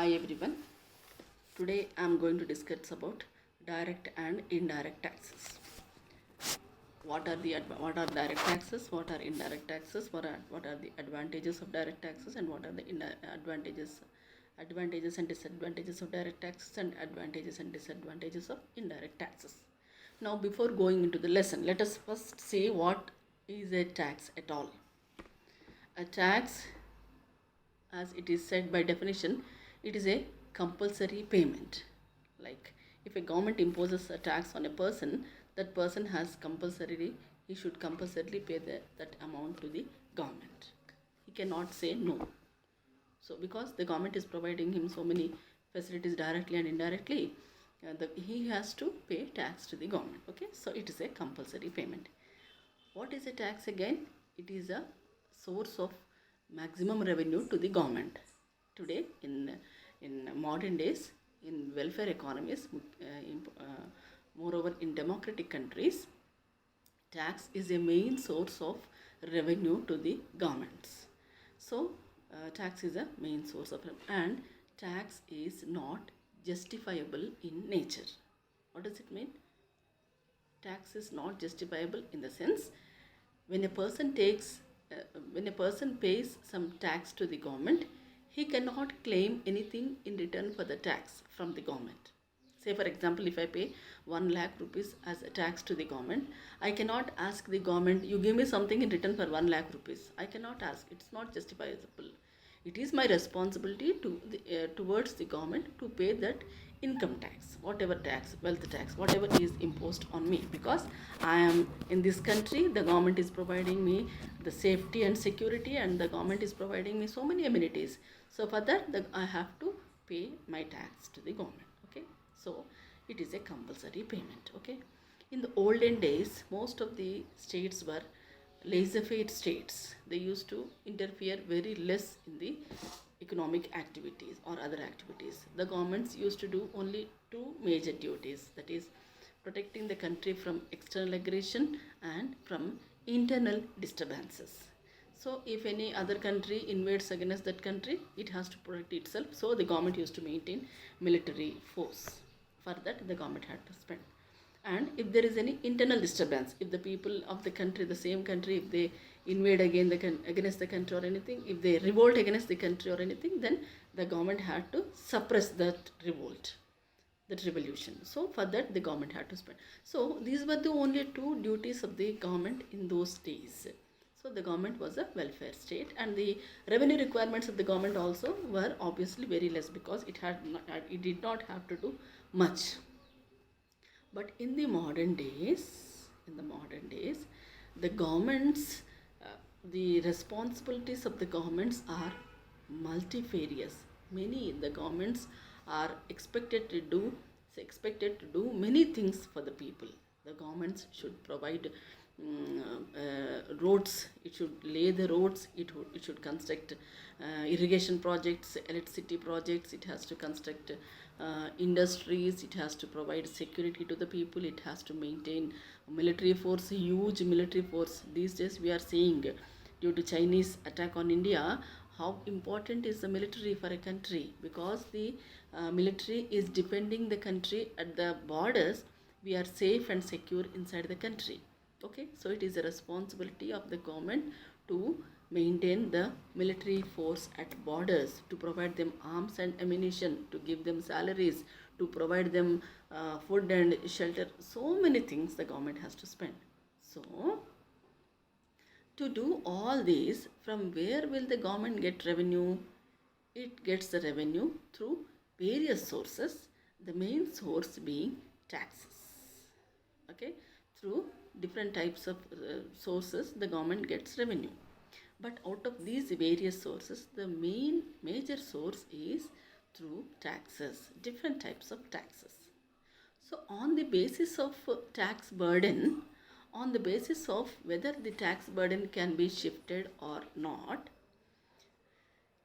Hi everyone. Today I am going to discuss about direct and indirect taxes. What are direct taxes? What are indirect taxes? What are the advantages of direct taxes, and what are the advantages and disadvantages of direct taxes, and advantages and disadvantages of indirect taxes. Now, before going into the lesson, let us first say what is a tax at all. A tax, as it is said by definition, it is a compulsory payment. Like, if a government imposes a tax on a person, that person he should compulsorily pay that amount to the government. He cannot say no. So because the government is providing him so many facilities directly and indirectly, he has to pay tax to the government. Okay, so it is a compulsory payment. What is a tax again? It is a source of maximum revenue to the government. Today, in modern days, in welfare economies, moreover in democratic countries, tax is a main source of revenue to the governments. So, tax is a main source of revenue, and tax is not justifiable in nature. What does it mean? Tax is not justifiable in the sense, when a person pays some tax to the government, he cannot claim anything in return for the tax from the government. Say for example, if I pay 1 lakh rupees as a tax to the government, I cannot ask the government, you give me something in return for 1 lakh rupees. I cannot ask. It's not justifiable. It is my responsibility towards the government to pay that income tax, whatever tax, wealth tax, whatever is imposed on me, because I am in this country. The government is providing me the safety and security, and the government is providing me so many amenities. So for that, I have to pay my tax to the government. Okay, so it is a compulsory payment. Okay, in the olden days, most of the states were laissez-faire states. They used to interfere very less in the economic activities or other activities. The governments used to do only two major duties, that is, protecting the country from external aggression and from internal disturbances. So if any other country invades against that country, it has to protect itself. So the government used to maintain military force. For that, the government had to spend. And if there is any internal disturbance, if the people of the country, the same country, if they invade against the country or anything, if they revolt against the country or anything, then the government had to suppress that revolt, that revolution. So for that, the government had to spend. So these were the only two duties of the government in those days. So the government was a welfare state, and the revenue requirements of the government also were obviously very less, because it did not have to do much. But in the modern days, the governments, the responsibilities of the governments are multifarious. The governments are expected to do many things for the people. The governments should provide roads. It should lay the roads. It should construct irrigation projects, electricity projects. It has to construct industries. It has to provide security to the people. It has to maintain military force, huge military force. These days we are seeing, due to Chinese attack on India, how important is the military for a country, because the military is defending the country at the borders. We are safe and secure inside the country. Okay, so it is a responsibility of the government to maintain the military force at borders, to provide them arms and ammunition, to give them salaries, to provide them food and shelter. So many things the government has to spend. So to do all these, from where will the government get revenue? It gets the revenue through various sources, the main source being taxes. Okay, through different types of sources, the government gets revenue. But out of these various sources, the major source is through taxes, different types of taxes. So on the basis of tax burden, on the basis of whether the tax burden can be shifted or not,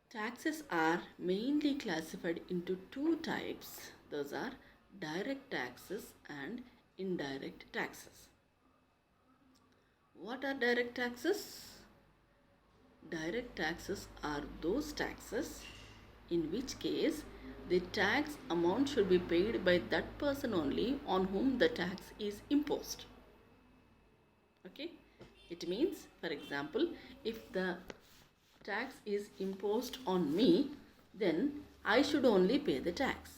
taxes are mainly classified into two types. Those are direct taxes and indirect taxes. What are direct taxes? Direct taxes are those taxes in which case the tax amount should be paid by that person only on whom the tax is imposed. Okay, it means, for example, if the tax is imposed on me, then I should only pay the tax.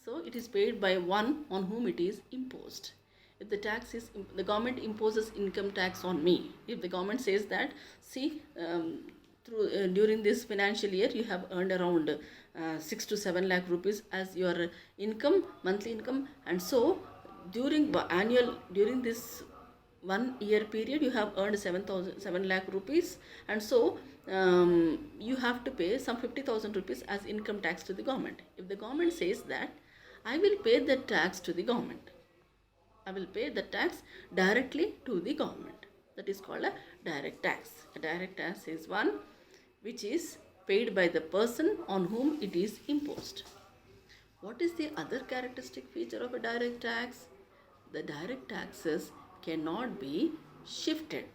So it is paid by one on whom it is imposed. If the tax is, the government imposes income tax on me, if the government says that, see, during this financial year you have earned around 6 to 7 lakh rupees as your income, monthly income, and so during this 1 year period you have earned 7 lakh rupees, and so you have to pay some 50,000 rupees as income tax to the government. If the government says that I will pay the tax to the government, I will pay the tax directly to the government, that is called a direct tax. A direct tax is one which is paid by the person on whom it is imposed. What is the other characteristic feature of a direct tax? The direct taxes cannot be shifted.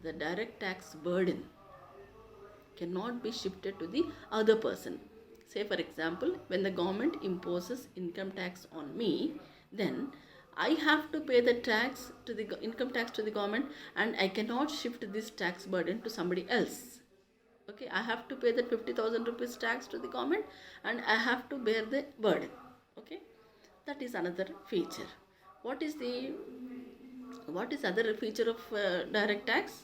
The direct tax burden cannot be shifted to the other person. Say for example, when the government imposes income tax on me, then I have to pay the tax to the income tax to the government, and I cannot shift this tax burden to somebody else. Okay, I have to pay that 50,000 rupees tax to the government, and I have to bear the burden. Okay, that is another feature. What is other feature of direct tax?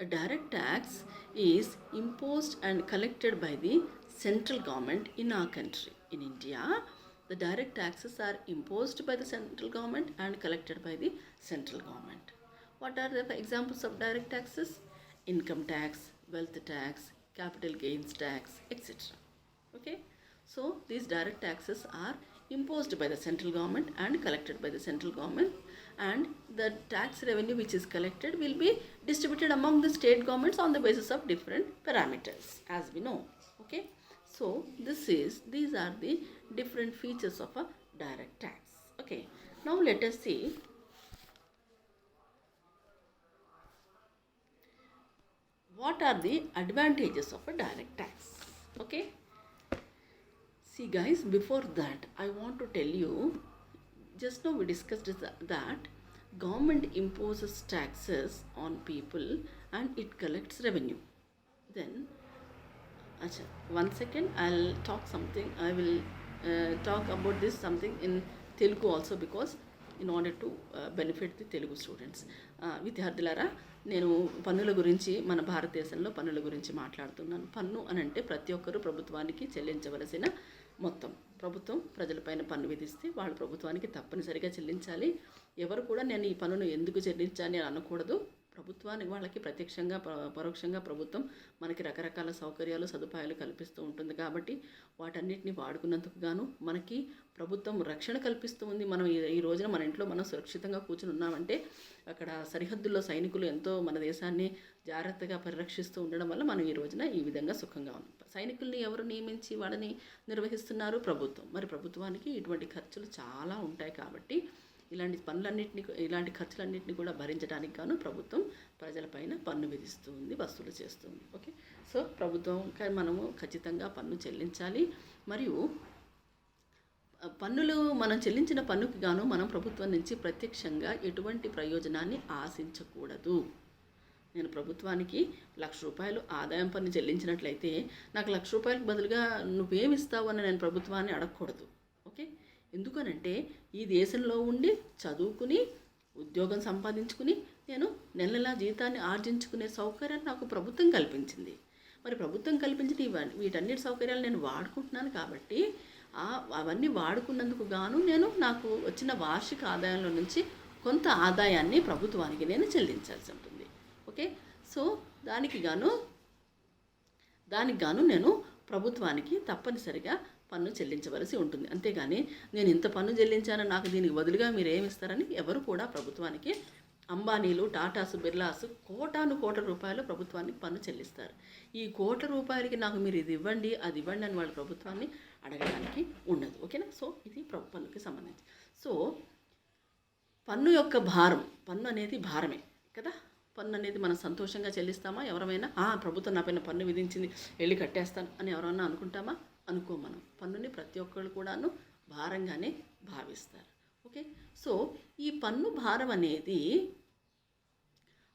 A direct tax is imposed and collected by the central government in our country. In India, the direct taxes are imposed by the central government and collected by the central government. What are the examples of direct taxes? Income tax, wealth tax, capital gains tax, etc. Okay, so these direct taxes are imposed by the central government and collected by the central government, and the tax revenue which is collected will be distributed among the state governments on the basis of different parameters, as we know. Okay, so these are the different features of a direct tax. Okay, now let us see what are the advantages of a direct tax. Okay, see guys, before that I want to tell you, just now we discussed that government imposes taxes on people and it collects revenue. Then one second, I'll talk something, I will talk about this something in Telugu also, because in order to benefit the Telugu students. విద్యార్థులారా, నేను పన్నుల గురించి, మన భారతదేశంలో పన్నుల గురించి మాట్లాడుతున్నాను. పన్ను అని అంటే ప్రతి ఒక్కరూ ప్రభుత్వానికి చెల్లించవలసిన మొత్తం. ప్రభుత్వం ప్రజలపైన పన్ను విధిస్తే వాళ్ళు ప్రభుత్వానికి తప్పనిసరిగా చెల్లించాలి. ఎవరు కూడా నేను ఈ పన్నును ఎందుకు చెల్లించాలి అని అనకూడదు. ప్రభుత్వానికి, వాళ్ళకి ప్రత్యక్షంగా పరోక్షంగా ప్రభుత్వం మనకి రకరకాల సౌకర్యాలు, సదుపాయాలు కల్పిస్తూ ఉంటుంది. కాబట్టి వాటన్నిటిని వాడుకున్నందుకు గాను మనకి ప్రభుత్వం రక్షణ కల్పిస్తూ ఉంది. మనం ఈ రోజున మన ఇంట్లో మనం సురక్షితంగా కూర్చుని ఉన్నామంటే అక్కడ సరిహద్దుల్లో సైనికులు ఎంతో మన దేశాన్ని జాగ్రత్తగా పరిరక్షిస్తూ ఉండడం వల్ల మనం ఈ రోజున ఈ విధంగా సుఖంగా ఉన్నాం. సైనికుల్ని ఎవరు నియమించి వాళ్ళని నిర్వహిస్తున్నారు? ప్రభుత్వం. మరి ప్రభుత్వానికి ఇటువంటి ఖర్చులు చాలా ఉంటాయి. కాబట్టి ఇలాంటి పనులన్నింటినీ, ఇలాంటి ఖర్చులన్నింటినీ కూడా భరించడానికి గాను ప్రభుత్వం ప్రజలపైన పన్ను విధిస్తూ ఉంది, వసూలు చేస్తుంది. ఓకే, సో ప్రభుత్వం మనము ఖచ్చితంగా పన్ను చెల్లించాలి. మరియు పన్నులు, మనం చెల్లించిన పన్నుకి గాను మనం ప్రభుత్వం నుంచి ప్రత్యక్షంగా ఎటువంటి ప్రయోజనాన్ని ఆశించకూడదు. నేను ప్రభుత్వానికి 1,00,000 రూపాయలు ఆదాయం పన్ను చెల్లించినట్లయితే నాకు 1,00,000 రూపాయలకు బదులుగా నువ్వేమిస్తావు అని నేను ప్రభుత్వాన్ని అడగకూడదు. ఓకే, ఎందుకనంటే ఈ దేశంలో ఉండి చదువుకుని ఉద్యోగం సంపాదించుకుని నేను నెలలా జీతాన్ని ఆర్జించుకునే సౌకర్యాన్ని నాకు ప్రభుత్వం కల్పించింది. మరి ప్రభుత్వం కల్పించిన వీటన్నిటి సౌకర్యాలు నేను వాడుకుంటున్నాను. కాబట్టి అవన్నీ వాడుకున్నందుకు గాను నేను నాకు వచ్చిన వార్షిక ఆదాయంలో నుంచి కొంత ఆదాయాన్ని ప్రభుత్వానికి నేను చెల్లించాల్సి ఉంటుంది. ఓకే, సో దానికి గాను నేను ప్రభుత్వానికి తప్పనిసరిగా పన్ను చెల్లించవలసి ఉంటుంది. అంతేగాని నేను ఇంత పన్ను చెల్లించాను, నాకు దీనికి బదులుగా మీరు ఏమిస్తారని ఎవరు కూడా ప్రభుత్వానికి, అంబానీలు, టాటాసు, బిర్లాసు కోటాను కోట్ల రూపాయలు ప్రభుత్వానికి పన్ను చెల్లిస్తారు. ఈ కోట్ల రూపాయలకి నాకు మీరు ఇది ఇవ్వండి, అది ఇవ్వండి అని వాళ్ళు ప్రభుత్వాన్ని అడగడానికి ఉండదు. ఓకేనా? సో ఇది పన్నుకి సంబంధించి. సో పన్ను యొక్క భారం, పన్ను అనేది భారమే కదా. పన్ను అనేది మనం సంతోషంగా చెల్లిస్తామా? ఎవరమైనా ప్రభుత్వం నా పైన పన్ను విధించింది, వెళ్ళి కట్టేస్తాను అని ఎవరన్నా అనుకుంటామా? అనుకో. మనం పన్నుని ప్రతి ఒక్కళ్ళు కూడాను భారంగానే భావిస్తారు. ఓకే, సో ఈ పన్ను భారం అనేది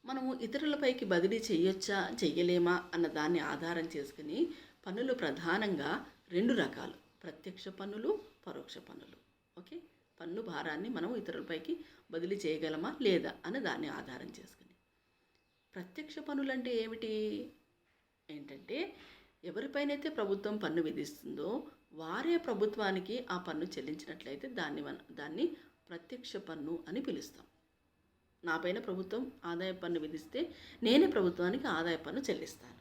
మనము ఇతరులపైకి బదిలీ చేయొచ్చా చెయ్యలేమా అన్న దాన్ని ఆధారం చేసుకుని పన్నులు ప్రధానంగా 2 రకాలు: ప్రత్యక్ష పన్నులు, పరోక్ష పన్నులు. ఓకే, పన్ను భారాన్ని మనం ఇతరులపైకి బదిలీ చేయగలమా లేదా అన్న దాన్ని ఆధారం చేసుకుని. ప్రత్యక్ష పన్నులు అంటే ఏమిటి? ఏంటంటే ఎవరిపైనైతే ప్రభుత్వం పన్ను విధిస్తుందో వారే ప్రభుత్వానికి ఆ పన్ను చెల్లించినట్లయితే దాన్ని ప్రత్యక్ష పన్ను అని పిలుస్తాం. నా పైన ప్రభుత్వం ఆదాయ పన్ను విధిస్తే నేనే ప్రభుత్వానికి ఆదాయ పన్ను చెల్లిస్తాను.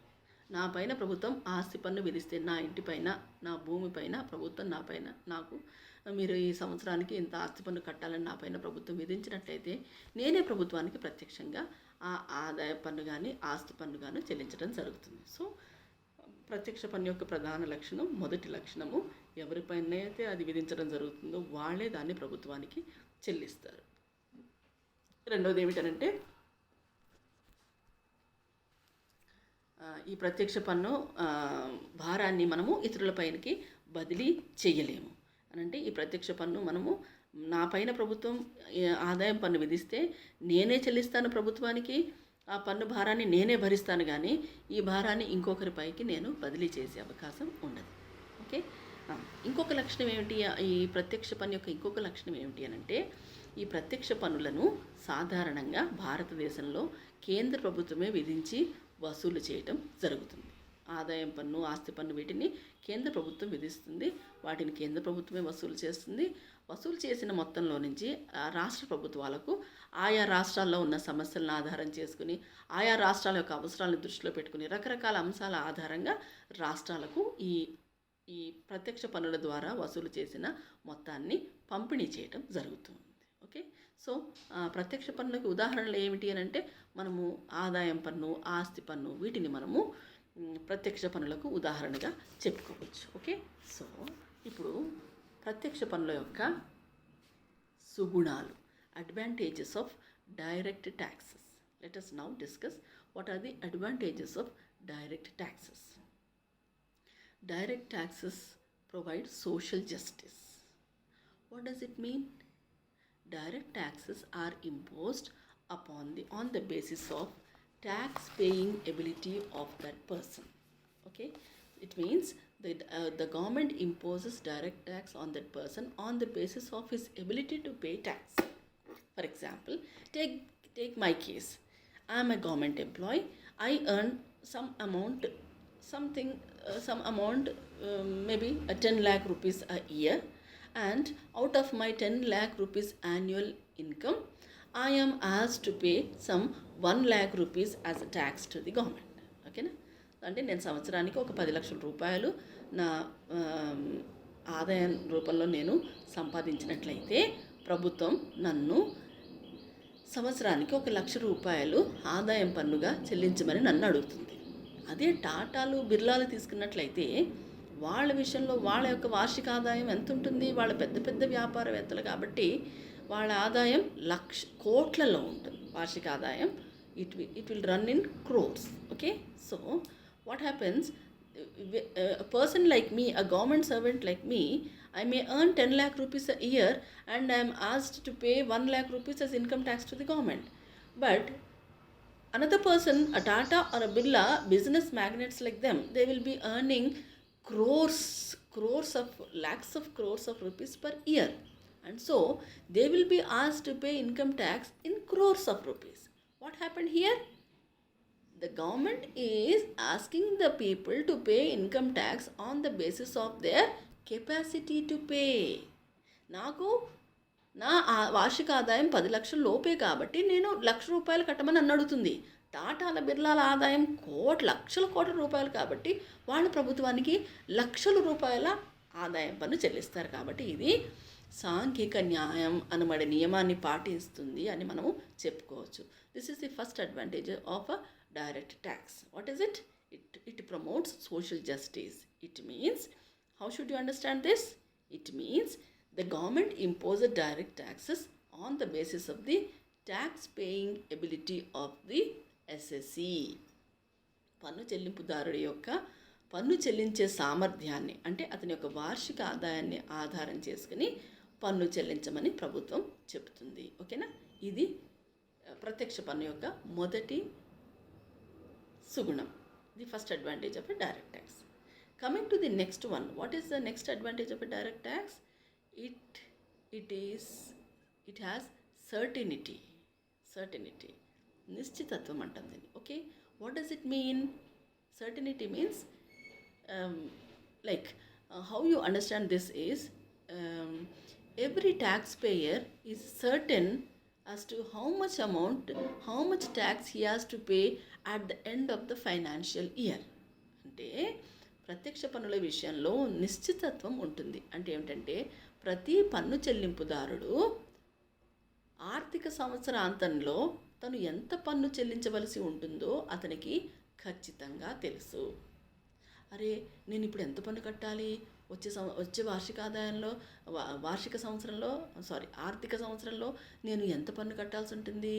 నా పైన ప్రభుత్వం ఆస్తి పన్ను విధిస్తే నా ఇంటిపైన, నా భూమిపైన ప్రభుత్వం నాకు మీరు ఈ సంవత్సరానికి ఇంత ఆస్తి పన్ను కట్టాలని నా పైన ప్రభుత్వం విధించినట్లయితే నేనే ప్రభుత్వానికి ప్రత్యక్షంగా ఆ ఆదాయ పన్ను కానీ ఆస్తి పన్ను కానీ చెల్లించడం జరుగుతుంది. సో ప్రత్యక్ష పన్ను యొక్క ప్రధాన లక్షణం, మొదటి లక్షణము, ఎవరిపైన అయితే అది విధించడం జరుగుతుందో వాళ్ళే దాన్ని ప్రభుత్వానికి చెల్లిస్తారు. రెండవది ఏమిటంటే ఈ ప్రత్యక్ష పన్ను భారాన్ని మనము ఇతరులపైనకి బదిలీ చేయలేము. అనంటే ఈ ప్రత్యక్ష పన్ను మనము నా పైన ప్రభుత్వం ఆదాయం పన్ను విధిస్తే నేనే చెల్లిస్తాను ప్రభుత్వానికి, ఆ పన్ను భారాన్ని నేనే భరిస్తాను, కానీ ఈ భారాన్ని ఇంకొకరిపైకి నేను బదిలీ చేసే అవకాశం ఉండదు. ఓకే, ఇంకొక లక్షణం ఏమిటి? ఈ ప్రత్యక్ష పన్ను యొక్క ఇంకొక లక్షణం ఏమిటి అనంటే ఈ ప్రత్యక్ష పన్నులను సాధారణంగా భారతదేశంలో కేంద్ర ప్రభుత్వమే విధించి వసూలు చేయటం జరుగుతుంది. ఆదాయం పన్ను, ఆస్తి పన్ను వీటిని కేంద్ర ప్రభుత్వం విధిస్తుంది. వాటిని కేంద్ర ప్రభుత్వమే వసూలు చేస్తుంది. వసూలు చేసిన మొత్తంలో నుంచి రాష్ట్ర ప్రభుత్వాలకు ఆయా రాష్ట్రాల్లో ఉన్న సమస్యలను ఆధారం చేసుకుని, ఆయా రాష్ట్రాల యొక్క అవసరాలను దృష్టిలో పెట్టుకుని రకరకాల అంశాల ఆధారంగా రాష్ట్రాలకు ఈ ప్రత్యక్ష పన్నుల ద్వారా వసూలు చేసిన మొత్తాన్ని పంపిణీ చేయటం జరుగుతుంది. ఓకే, సో ప్రత్యక్ష పన్నులకు ఉదాహరణలు ఏమిటి అని అంటే మనము ఆదాయం పన్ను, ఆస్తి పన్ను వీటిని మనము ప్రత్యక్ష పన్నులకు ఉదాహరణగా చెప్పుకోవచ్చు. ఓకే, సో ఇప్పుడు ప్రత్యక్ష పన్నుల యొక్క సుగుణాలు, advantages of direct taxes. Let us now discuss what are the advantages of direct taxes. Direct taxes provide social justice. What does it mean? Direct taxes are imposed on the basis of tax paying ability of that person. Okay, it means that the government imposes direct tax on that person on the basis of his ability to pay tax. For example, take my case. I am a government employee. I earn some amount, maybe 10 lakh rupees a year, and out of my 10 lakh rupees annual income, I am asked to pay some 1 lakh rupees as a tax to the government. ఓకేనా? అంటే నేను సంవత్సరానికి ఒక 10 లక్షల రూపాయలు నా ఆదాయం రూపంలో నేను సంపాదించినట్లయితే ప్రభుత్వం నన్ను సంవత్సరానికి 1 లక్ష రూపాయలు ఆదాయం పన్నుగా చెల్లించమని నన్ను అడుగుతుంది. అదే టాటాలు, బిర్లాలు తీసుకున్నట్లయితే వాళ్ళ విషయంలో వాళ్ళ యొక్క వార్షిక ఆదాయం ఎంత ఉంటుంది? వాళ్ళ పెద్ద పెద్ద వ్యాపారవేత్తలు కాబట్టి వాళ్ళ ఆదాయం కోట్లలో ఉంటుంది. వార్షిక ఆదాయం it will run in crores. Okay, so what happens, a person like me, a government servant like me, I may earn 10 lakh rupees a year and I am asked to pay 1 lakh rupees as income tax to the government. But another person, a Tata or a Birla, business magnates like them, they will be earning lakhs of crores of rupees per year, and so they will be asked to pay income tax in crores of rupees. What happened here? The government is asking the people to pay income tax on the basis of their capacity to pay. నాకు నా వార్షిక ఆదాయం 10 లక్షల లోపే కాబట్టి నేను 1 లక్ష రూపాయలు కట్టమని నన్ను అడుగుతుంది. టాటాల, బిర్లాల ఆదాయం లక్షల కోట్ల రూపాయలు కాబట్టి వాళ్ళు ప్రభుత్వానికి లక్షల రూపాయల ఆదాయం పన్ను చెల్లిస్తారు. కాబట్టి ఇది సాంఘిక న్యాయం అనబడే నియమాన్ని పాటిస్తుంది అని మనము చెప్పుకోవచ్చు. This is the first advantage of a direct tax. What is it? It promotes social justice. It means, how should you understand this? It means the government imposes direct taxes on the basis of the tax paying ability of the SSC. పన్ను చెల్లింపుదారుడి యొక్క పన్ను చెల్లించే సామర్థ్యాన్ని, అంటే అతని యొక్క వార్షిక ఆదాయాన్ని ఆధారం చేసుకుని పన్ను చెల్లించమని ప్రభుత్వం చెబుతుంది. ఓకేనా? ఇది ప్రత్యక్ష పన్ను యొక్క మొదటి సుగుణం. The first advantage of a direct tax. Coming to the next one, what is the next advantage of a direct tax? It has certainty. నిశ్చితత్వం అంటాం దీన్ని. Okay, what does it mean? Certainty means how you understand this is every taxpayer is certain as to how much tax he has to pay at the end of the financial year. అంటే ప్రత్యక్ష పన్నుల విషయంలో నిశ్చితత్వం ఉంటుంది. అంటే ఏమిటంటే ప్రతి పన్ను చెల్లింపుదారుడు ఆర్థిక సంవత్సరాంతంలో తను ఎంత పన్ను చెల్లించవలసి ఉంటుందో అతనికి ఖచ్చితంగా తెలుసు. అరే, నేను ఇప్పుడు ఎంత పన్ను కట్టాలి, వచ్చే ఆర్థిక సంవత్సరంలో నేను ఎంత పన్ను కట్టాల్సి ఉంటుంది,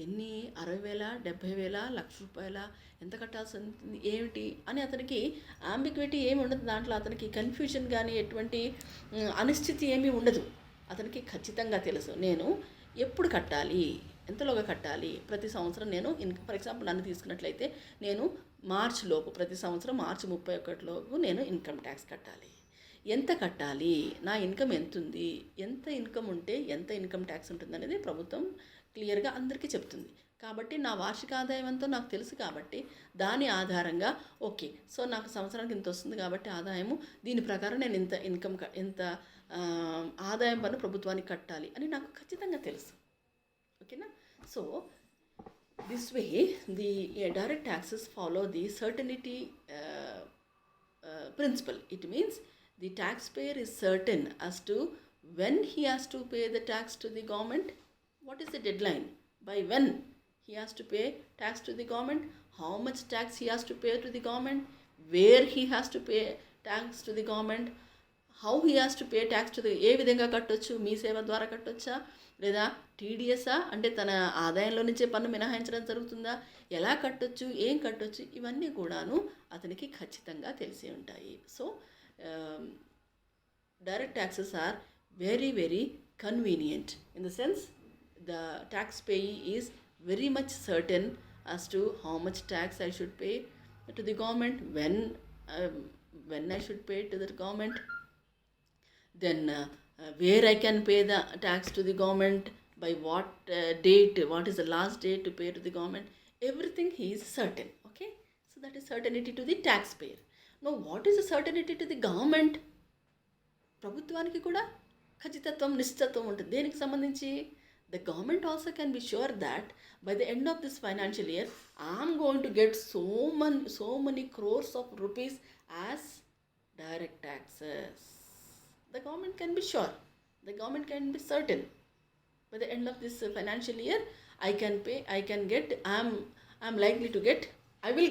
ఎన్ని 60,000, 70,000, ₹1,00,000 ఎంత కట్టాల్సి ఉంటుంది, ఏమిటి అని అతనికి ఆంబిగ్విటీ ఏమి ఉండదు. దాంట్లో అతనికి కన్ఫ్యూజన్ కానీ ఎటువంటి అనిశ్చితి ఏమీ ఉండదు. అతనికి ఖచ్చితంగా తెలుసు నేను ఎప్పుడు కట్టాలి, ఎంతలోగా కట్టాలి. ప్రతి సంవత్సరం నేను ఫర్ ఎగ్జాంపుల్ నన్ను తీసుకున్నట్లయితే నేను ప్రతి సంవత్సరం మార్చి 31 నేను ఇన్కమ్ ట్యాక్స్ కట్టాలి. ఎంత కట్టాలి, నా ఇన్కమ్ ఎంత ఉంది, ఎంత ఇన్కమ్ ఉంటే ఎంత ఇన్కమ్ ట్యాక్స్ ఉంటుంది అనేది ప్రభుత్వం క్లియర్గా అందరికీ చెప్తుంది. కాబట్టి నా వార్షిక ఆదాయం ఎంతో నాకు తెలుసు. కాబట్టి దాని ఆధారంగా ఓకే, సో నాకు సంవత్సరానికి ఇంత వస్తుంది కాబట్టి ఆదాయము, దీని ప్రకారం నేను ఎంత ఆదాయం పన్ను ప్రభుత్వానికి కట్టాలి అని నాకు ఖచ్చితంగా తెలుసు. ఓకేనా? So this way the direct taxes follow the certainty principle. It means the taxpayer is certain as to when he has to pay the tax to the government. What is the deadline? By when he has to pay tax to the government? How much tax he has to pay to the government? Where he has to pay tax to the government? How he has to pay tax to the ఏ విధంగా కట్టొచ్చు, మీ సేవ ద్వారా కట్టొచ్చా లేదా టీడీఎస్ఆ అంటే తన ఆదాయంలో నుంచే పన్ను మినహాయించడం జరుగుతుందా, ఎలా కట్టొచ్చు, ఏం కట్టొచ్చు, ఇవన్నీ కూడాను అతనికి ఖచ్చితంగా తెలిసి ఉంటాయి. So direct taxes are very very convenient in the sense the tax payee is very much certain as to how much tax I should pay to the government, when I should pay to the government, then where I can pay the tax to the government, by what date, what is the last date to pay to the government, everything he is certain. Okay, so that is certainty to the taxpayer. Now what is the certainty to the government? ప్రభుత్వానికి కూడా ఖచ్చితత్వం నిశ్చితత్వం ఉంటుంది. దేనికి సంబంధించి? The government also can be sure that by the end of this financial year I am going to get so many crores of rupees as direct taxes. The government can be sure, the government can be certain, by the end of this financial year I will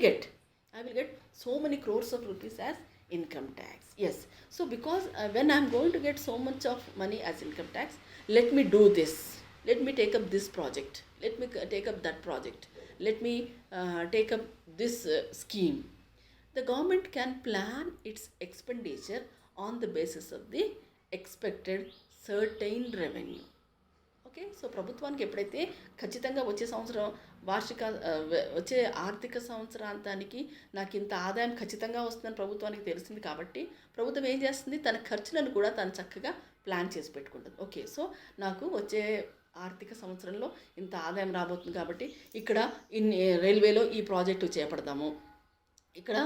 get so many crores of rupees as income tax. Yes, so because when I am going to get so much of money as income tax, let me do this, let me take up this project, let me take up that project, let me take up this scheme. The government can plan its expenditure on the basis of the expected certain revenue. Okay, so ప్రభుత్వానికి ఎప్పుడైతే ఖచ్చితంగా వచ్చే ఆర్థిక సంవత్సరాంతానికి నాకు ఇంత ఆదాయం ఖచ్చితంగా వస్తుందని ప్రభుత్వానికి తెలిసింది కాబట్టి ప్రభుత్వం ఏం చేస్తుంది, తన ఖర్చులను కూడా తను చక్కగా ప్లాన్ చేసి పెట్టుకుంటుంది. ఓకే, సో నాకు వచ్చే ఆర్థిక సంవత్సరంలో ఇంత ఆదాయం రాబోతుంది కాబట్టి ఇక్కడ రైల్వేలో ఈ ప్రాజెక్టు చేపడదాము, ఇక్కడ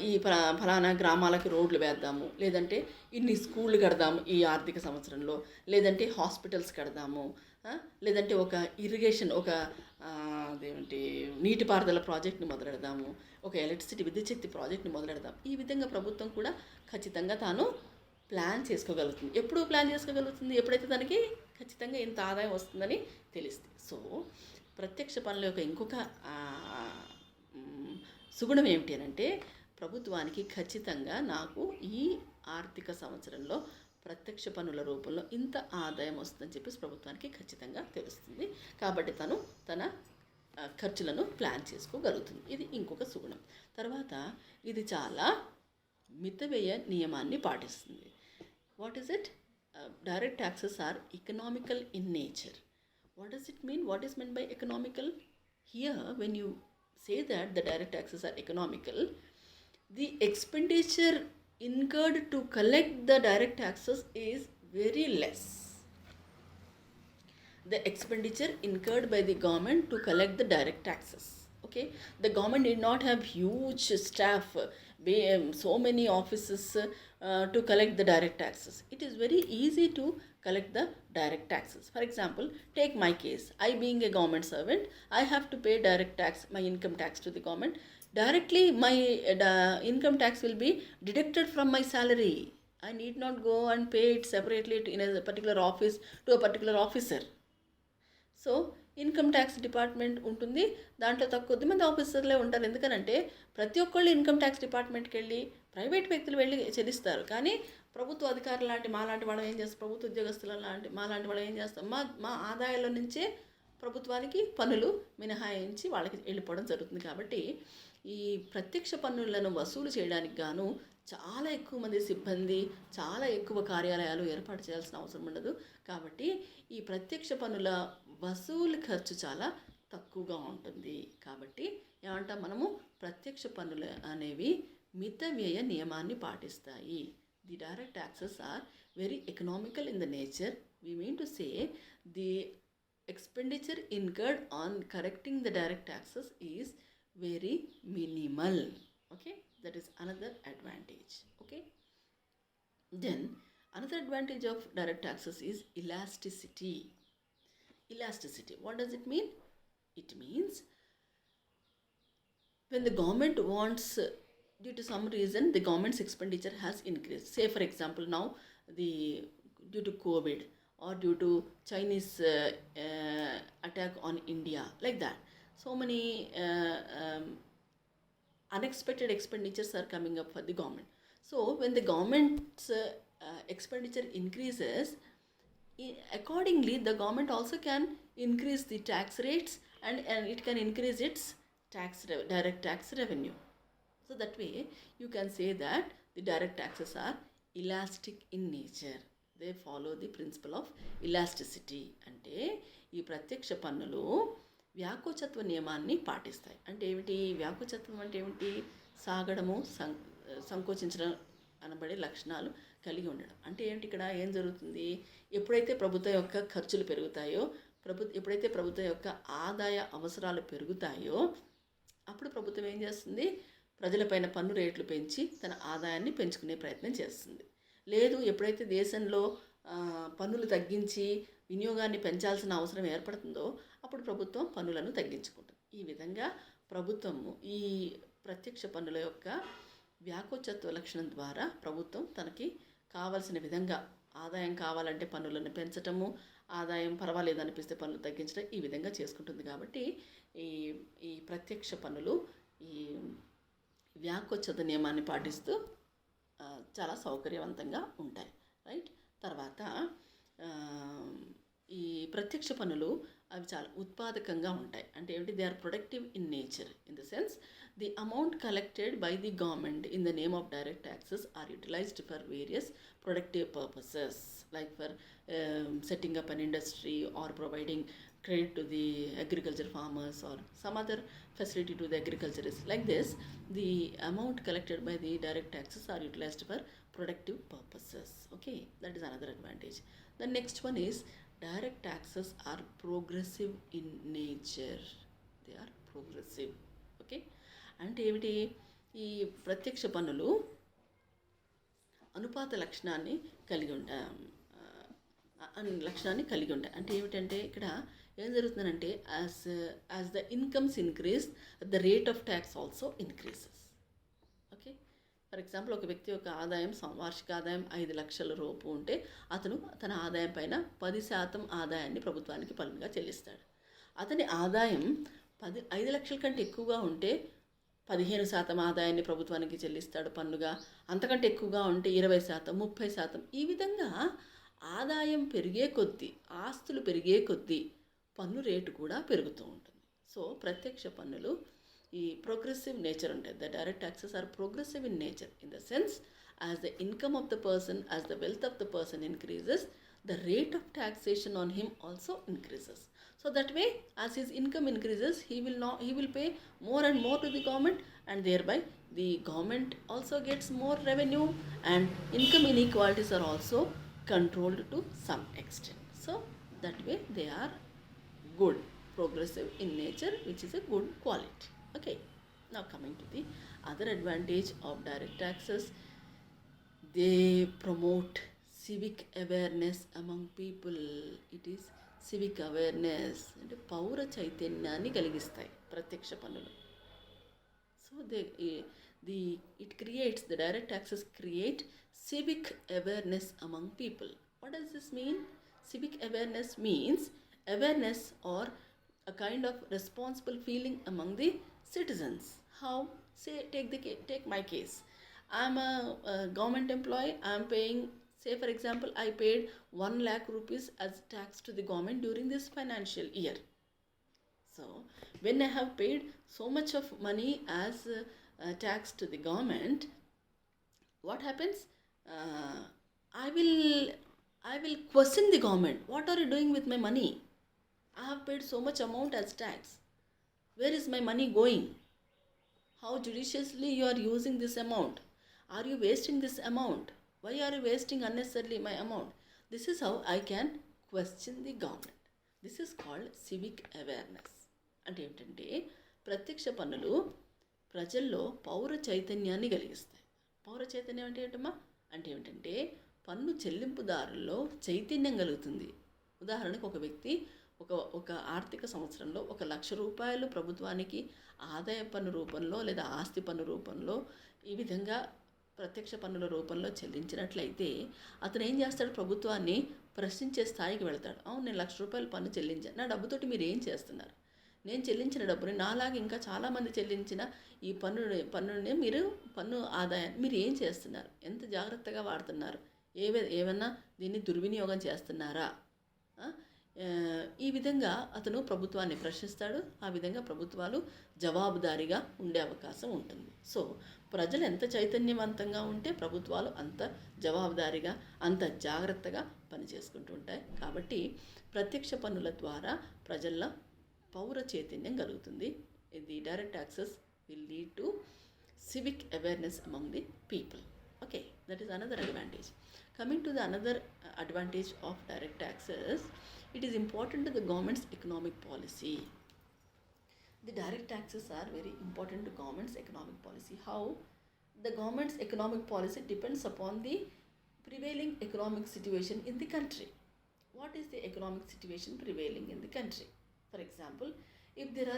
ఈ ఫలానా గ్రామాలకి రోడ్లు వేద్దాము, లేదంటే ఇన్ని స్కూళ్ళు కడదాము ఈ ఆర్థిక సంవత్సరంలో, లేదంటే హాస్పిటల్స్ కడదాము, లేదంటే ఒక ఇరిగేషన్ నీటిపారుదల ప్రాజెక్ట్ని మొదలెడదాము, ఒక ఎలక్ట్రిసిటీ విద్యుత్ శక్తి ప్రాజెక్ట్ని మొదలెడదాం. ఈ విధంగా ప్రభుత్వం కూడా ఖచ్చితంగా తాను ప్లాన్ చేసుకోగలుగుతుంది. ఎప్పుడు ప్లాన్ చేసుకోగలుగుతుంది? ఎప్పుడైతే తనకి ఖచ్చితంగా ఇంత ఆదాయం వస్తుందని తెలిస్తుంది. సో ప్రత్యక్ష పన్నుల యొక్క ఇంకొక సుగుణం ఏమిటి అని అంటే, ప్రభుత్వానికి ఖచ్చితంగా నాకు ఈ ఆర్థిక సంవత్సరంలో ప్రత్యక్ష పన్నుల రూపంలో ఇంత ఆదాయం వస్తుందని చెప్పేసి ప్రభుత్వానికి ఖచ్చితంగా తెలుస్తుంది. కాబట్టి తను తన ఖర్చులను ప్లాన్ చేసుకోగలుగుతుంది. ఇది ఇంకొక సుగుణం. తర్వాత ఇది చాలా మితవ్యయ నియమాన్ని పాటిస్తుంది. What is it? Direct taxes are economical in nature. What does it mean? What is meant by economical? Here, when you say that the direct taxes are economical, the expenditure incurred to collect the direct taxes is very less. The expenditure incurred by the government to collect the direct taxes. Okay, the government did not have huge staff, so many offices to collect the direct taxes. It is very easy to collect the direct taxes. For example, take my case. I being a government servant, I have to pay direct tax, my income tax to the government. Directly my income tax will be deducted from my salary. I need not go and pay it separately in a particular office to a particular officer. So income tax department ఉంటుంది, దాంట్లో తక్కువ మంది ఆఫీసర్లే ఉంటారు. ఎందుకనంటే ప్రతి ఒక్కళ్ళు income tax డిపార్ట్మెంట్కి వెళ్ళి ప్రైవేట్ వ్యక్తులు వెళ్ళి చెల్లిస్తారు. కానీ ప్రభుత్వ అధికారులు లాంటి మాలాంటి వాళ్ళం ఏం చేస్తాం, ప్రభుత్వ ఉద్యోగస్తుల లాంటి మాలాంటి వాళ్ళం ఏం చేస్తాం, మా ఆదాయాల నుంచే ప్రభుత్వానికి పన్నులు మినహాయించి వాళ్ళకి వెళ్ళిపోవడం జరుగుతుంది. కాబట్టి ఈ ప్రత్యక్ష పన్నులను వసూలు చేయడానికి గాను చాలా ఎక్కువ మంది సిబ్బంది, చాలా ఎక్కువ కార్యాలయాలు ఏర్పాటు చేయాల్సిన అవసరం ఉండదు. కాబట్టి ఈ ప్రత్యక్ష పన్నుల వసూలు ఖర్చు చాలా తక్కువగా ఉంటుంది. కాబట్టి ఏమంటాం మనము, ప్రత్యక్ష పన్నులు అనేవి మిత వ్యయ నియమాన్ని పాటిస్తాయి. The direct taxes are very economical in the nature. We mean to say the expenditure incurred on correcting the direct taxes is very minimal. Okay, that is another advantage. Okay, then another advantage of direct taxes is elasticity. What does it mean? It means when the government wants, due to some reason the government's expenditure has increased. Say for example, now due to COVID or due to Chinese attack on India, like that, so many unexpected expenditures are coming up for the government. So when the government's expenditure increases, accordingly the government also can increase the tax rates and it can increase its direct tax revenue. So that way you can say that the direct taxes are elastic in nature. They follow the principle of elasticity. అంటే ఈ ప్రత్యక్ష పన్నులు వ్యాకోచత్వ నియమాన్ని పాటిస్తాయి. అంటే ఏమిటి వ్యాకోచత్వం అంటే ఏమిటి? సాగడము, సంకోచించడం అనబడే లక్షణాలు కలిగి ఉండడం. అంటే ఏమిటి? ఇక్కడ ఏం జరుగుతుంది? ఎప్పుడైతే ప్రభుత్వం యొక్క ఖర్చులు పెరుగుతాయో, ఎప్పుడైతే ప్రభుత్వం యొక్క ఆదాయ అవసరాలు పెరుగుతాయో, అప్పుడు ప్రభుత్వం ఏం చేస్తుంది? ప్రజలపైన పన్ను రేట్లు పెంచి తన ఆదాయాన్ని పెంచుకునే ప్రయత్నం చేస్తుంది. లేదు, ఎప్పుడైతే దేశంలో పన్నులు తగ్గించి వినియోగాన్ని పెంచాల్సిన అవసరం ఏర్పడుతుందో అప్పుడు ప్రభుత్వం పన్నులను తగ్గించుకుంటుంది. ఈ విధంగా ప్రభుత్వము ఈ ప్రత్యక్ష పన్నుల యొక్క వ్యాకోచత్వ లక్షణం ద్వారా ప్రభుత్వం తనకి కావలసిన విధంగా ఆదాయం కావాలంటే పన్నులను పెంచటము, ఆదాయం పర్వాలేదు అనిపిస్తే పన్నులు తగ్గించడం, ఈ విధంగా చేసుకుంటుంది. కాబట్టి ఈ ప్రత్యక్ష పన్నులు ఈ వ్యాకోచత్వ నియమాన్ని పాటిస్తూ చాలా సౌకర్యవంతంగా ఉంటాయి. రైట్. తర్వాత ఈ ప్రత్యక్ష పన్నులు అవి చాలా ఉత్పాదకంగా ఉంటాయి. అంటే ఏమిటి? They are productive in nature. In the sense the amount collected by the government in the name of direct taxes are utilized for various productive purposes, like for setting up an industry or providing credit to the agriculture farmers or some other facility to the agriculturists. Like this, the amount collected by the direct taxes are utilized for productive purposes. Okay, that is another advantage. The next one is direct taxes are progressive in nature. They are progressive. Okay, అంటే ఏమిటి? ఈ ప్రత్యక్ష పన్నులు అనుపాత లక్షణాన్ని కలిగి ఉంటాయి. అంటే ఏమిటంటే ఇక్కడ ఏం జరుగుతుందంటే as the incomes increase the rate of tax also increases. Okay, for example ఒక వ్యక్తి యొక్క ఆదాయం, వార్షిక ఆదాయం 5 లక్షల రూపు ఉంటే అతను తన ఆదాయం పైన 10% ఆదాయాన్ని ప్రభుత్వానికి పన్నుగా చెల్లిస్తాడు. అతని ఆదాయం 5 లక్షల కంటే ఎక్కువగా ఉంటే 15% ఆదాయాన్ని ప్రభుత్వానికి చెల్లిస్తాడు పన్నుగా. అంతకంటే ఎక్కువగా ఉంటే 20%, 30%. ఈ విధంగా ఆదాయం పెరిగే కొద్దీ, ఆస్తులు పెరిగే కొద్దీ పన్ను రేటు కూడా పెరుగుతూ ఉంటుంది. సో ప్రత్యక్ష పన్నులు ఈ ప్రోగ్రెసివ్ నేచర్ ఉంటాయి. The direct taxes are progressive in nature in the sense as the income of the person, as the wealth of the person increases, the rate of taxation on him also increases. So that way, as his income increases, he will pay more and more to the government, and thereby the government also gets more revenue, and income inequalities are also controlled to some extent. So that way they are good, progressive in nature, which is a good quality. Okay, now coming to the other advantage of direct taxes, they promote civic awareness among people. It is civic awareness అంటే పౌర చైతన్యాన్ని కలిగిస్తాయి ప్రత్యక్ష పన్నులు. So it creates, the direct taxes create civic awareness among people. What does this mean? Civic awareness means awareness or a kind of responsible feeling among the citizens. How? Say, take my case. I'm a government employee. I'm paying, say for example, I paid 1 lakh rupees as tax to the government during this financial year. So when I have paid so much of money as tax to the government, what happens? I will question the government. What are you doing with my money? I have paid so much amount as tax. Where is my money going? How judiciously you are using this amount? Are you wasting this amount? Why are you wasting unnecessarily my amount? This is how I can question the government. This is called civic awareness. అంటే ఏంటంటే ప్రత్యక్ష పన్నులు ప్రజల్లో పౌర చైతన్యాన్ని కలిగిస్తాయి. పౌర చైతన్యం అంటే ఏంటమ్మా? అంటే ఏమిటంటే పన్ను చెల్లింపుదారుల్లో చైతన్యం కలుగుతుంది. ఉదాహరణకు ఒక వ్యక్తి ఒక ఆర్థిక సంవత్సరంలో 1,00,000 రూపాయలు ప్రభుత్వానికి ఆదాయ పన్ను రూపంలో లేదా ఆస్తి పన్ను రూపంలో ఈ విధంగా ప్రత్యక్ష పన్నుల రూపంలో చెల్లించినట్లయితే అతను ఏం చేస్తాడు? ప్రభుత్వాన్ని ప్రశ్నించే స్థాయికి వెళ్తాడు. అవును, నేను 1,00,000 రూపాయలు పన్ను చెల్లించాను, నా డబ్బుతోటి మీరు ఏం చేస్తున్నారు? నేను చెల్లించిన డబ్బుని నాలాగా ఇంకా చాలామంది చెల్లించిన ఈ పన్నుని మీరు పన్ను ఆదాయాన్ని మీరు ఏం చేస్తున్నారు? ఎంత జాగ్రత్తగా వాడుతున్నారు? ఏమన్నా దీన్ని దుర్వినియోగం చేస్తున్నారా? ఈ విధంగా అతను ప్రభుత్వాన్ని ప్రశ్నిస్తాడు. ఆ విధంగా ప్రభుత్వాలు జవాబుదారీగా ఉండే అవకాశం ఉంటుంది. సో ప్రజలు ఎంత చైతన్యవంతంగా ఉంటే ప్రభుత్వాలు అంత జవాబుదారీగా, అంత జాగ్రత్తగా పనిచేసుకుంటూ ఉంటాయి. కాబట్టి ప్రత్యక్ష పన్నుల ద్వారా ప్రజల్లో పౌర చైతన్యం కలుగుతుంది. The direct taxes will lead to civic awareness among the people. Okay, that is another advantage. Coming to the another advantage of direct taxes, it is important to the government's economic policy. The direct taxes are very important to government's economic policy. How? The government's economic policy depends upon the prevailing economic situation in the country. What is the economic situation prevailing in the country? For example, if there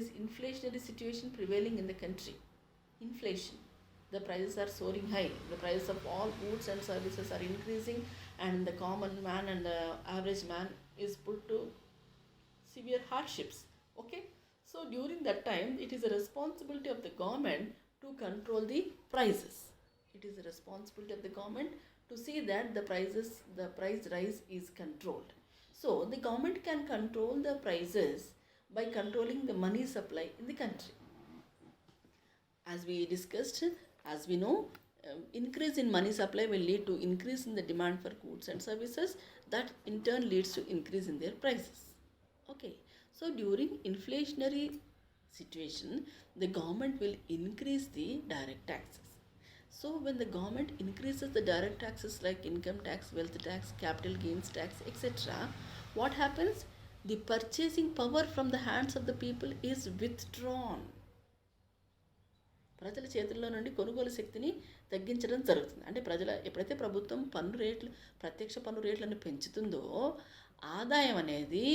is inflationary situation prevailing in the country, inflation, the prices are soaring high, the prices of all goods and services are increasing, and the common man and the average man is put to severe hardships. Okay, so during that time it is a responsibility of the government to control the prices. It is the responsibility of the government to see that the price rise is controlled. So the government can control the prices by controlling the money supply in the country. As we discussed, as we know, increase in money supply will lead to increase in the demand for goods and services. That in turn leads to increase in their prices. Okay, so during inflationary situation, the government will increase the direct taxes. So when the government increases the direct taxes like income tax, wealth tax, capital gains tax, etc., what happens? The purchasing power from the hands of the people is withdrawn. ప్రజల చేతుల్లో నుండి కొనుగోలు శక్తిని తగ్గించడం జరుగుతుంది. అంటే ఎప్పుడైతే ప్రభుత్వం ప్రత్యక్ష పన్ను రేట్లను పెంచుతుందో ఆదాయం అనేది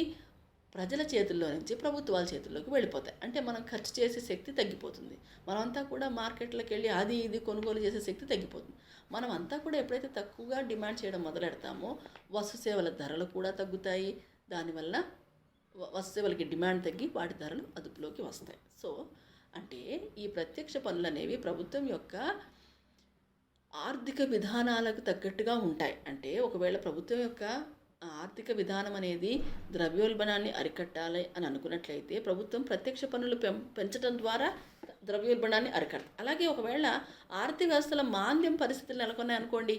ప్రజల చేతుల్లో నుంచి ప్రభుత్వాల చేతుల్లోకి వెళ్ళిపోతాయి. అంటే మనం ఖర్చు చేసే శక్తి తగ్గిపోతుంది. మనమంతా కూడా మార్కెట్లోకి వెళ్ళి అది ఇది కొనుగోలు చేసే శక్తి తగ్గిపోతుంది. మనం అంతా కూడా ఎప్పుడైతే తక్కువగా డిమాండ్ చేయడం మొదలెడతామో వస్తు సేవల ధరలు కూడా తగ్గుతాయి. దానివల్ల వస్తు సేవలకి డిమాండ్ తగ్గి వాటి ధరలు అదుపులోకి వస్తాయి. సో అంటే ఈ ప్రత్యక్ష పన్నులు అనేవి ప్రభుత్వం యొక్క ఆర్థిక విధానాలకు తగ్గట్టుగా ఉంటాయి. అంటే ఒకవేళ ప్రభుత్వం యొక్క ఆర్థిక విధానం అనేది ద్రవ్యోల్బణాన్ని అరికట్టాలి అని అనుకున్నట్లయితే ప్రభుత్వం ప్రత్యక్ష పన్నులు పెంచడం ద్వారా ద్రవ్యోల్బణాన్ని అరికట్టాలి. అలాగే ఒకవేళ ఆర్థిక వ్యవస్థల మాంద్యం పరిస్థితులు నెలకొన్నాయి అనుకోండి,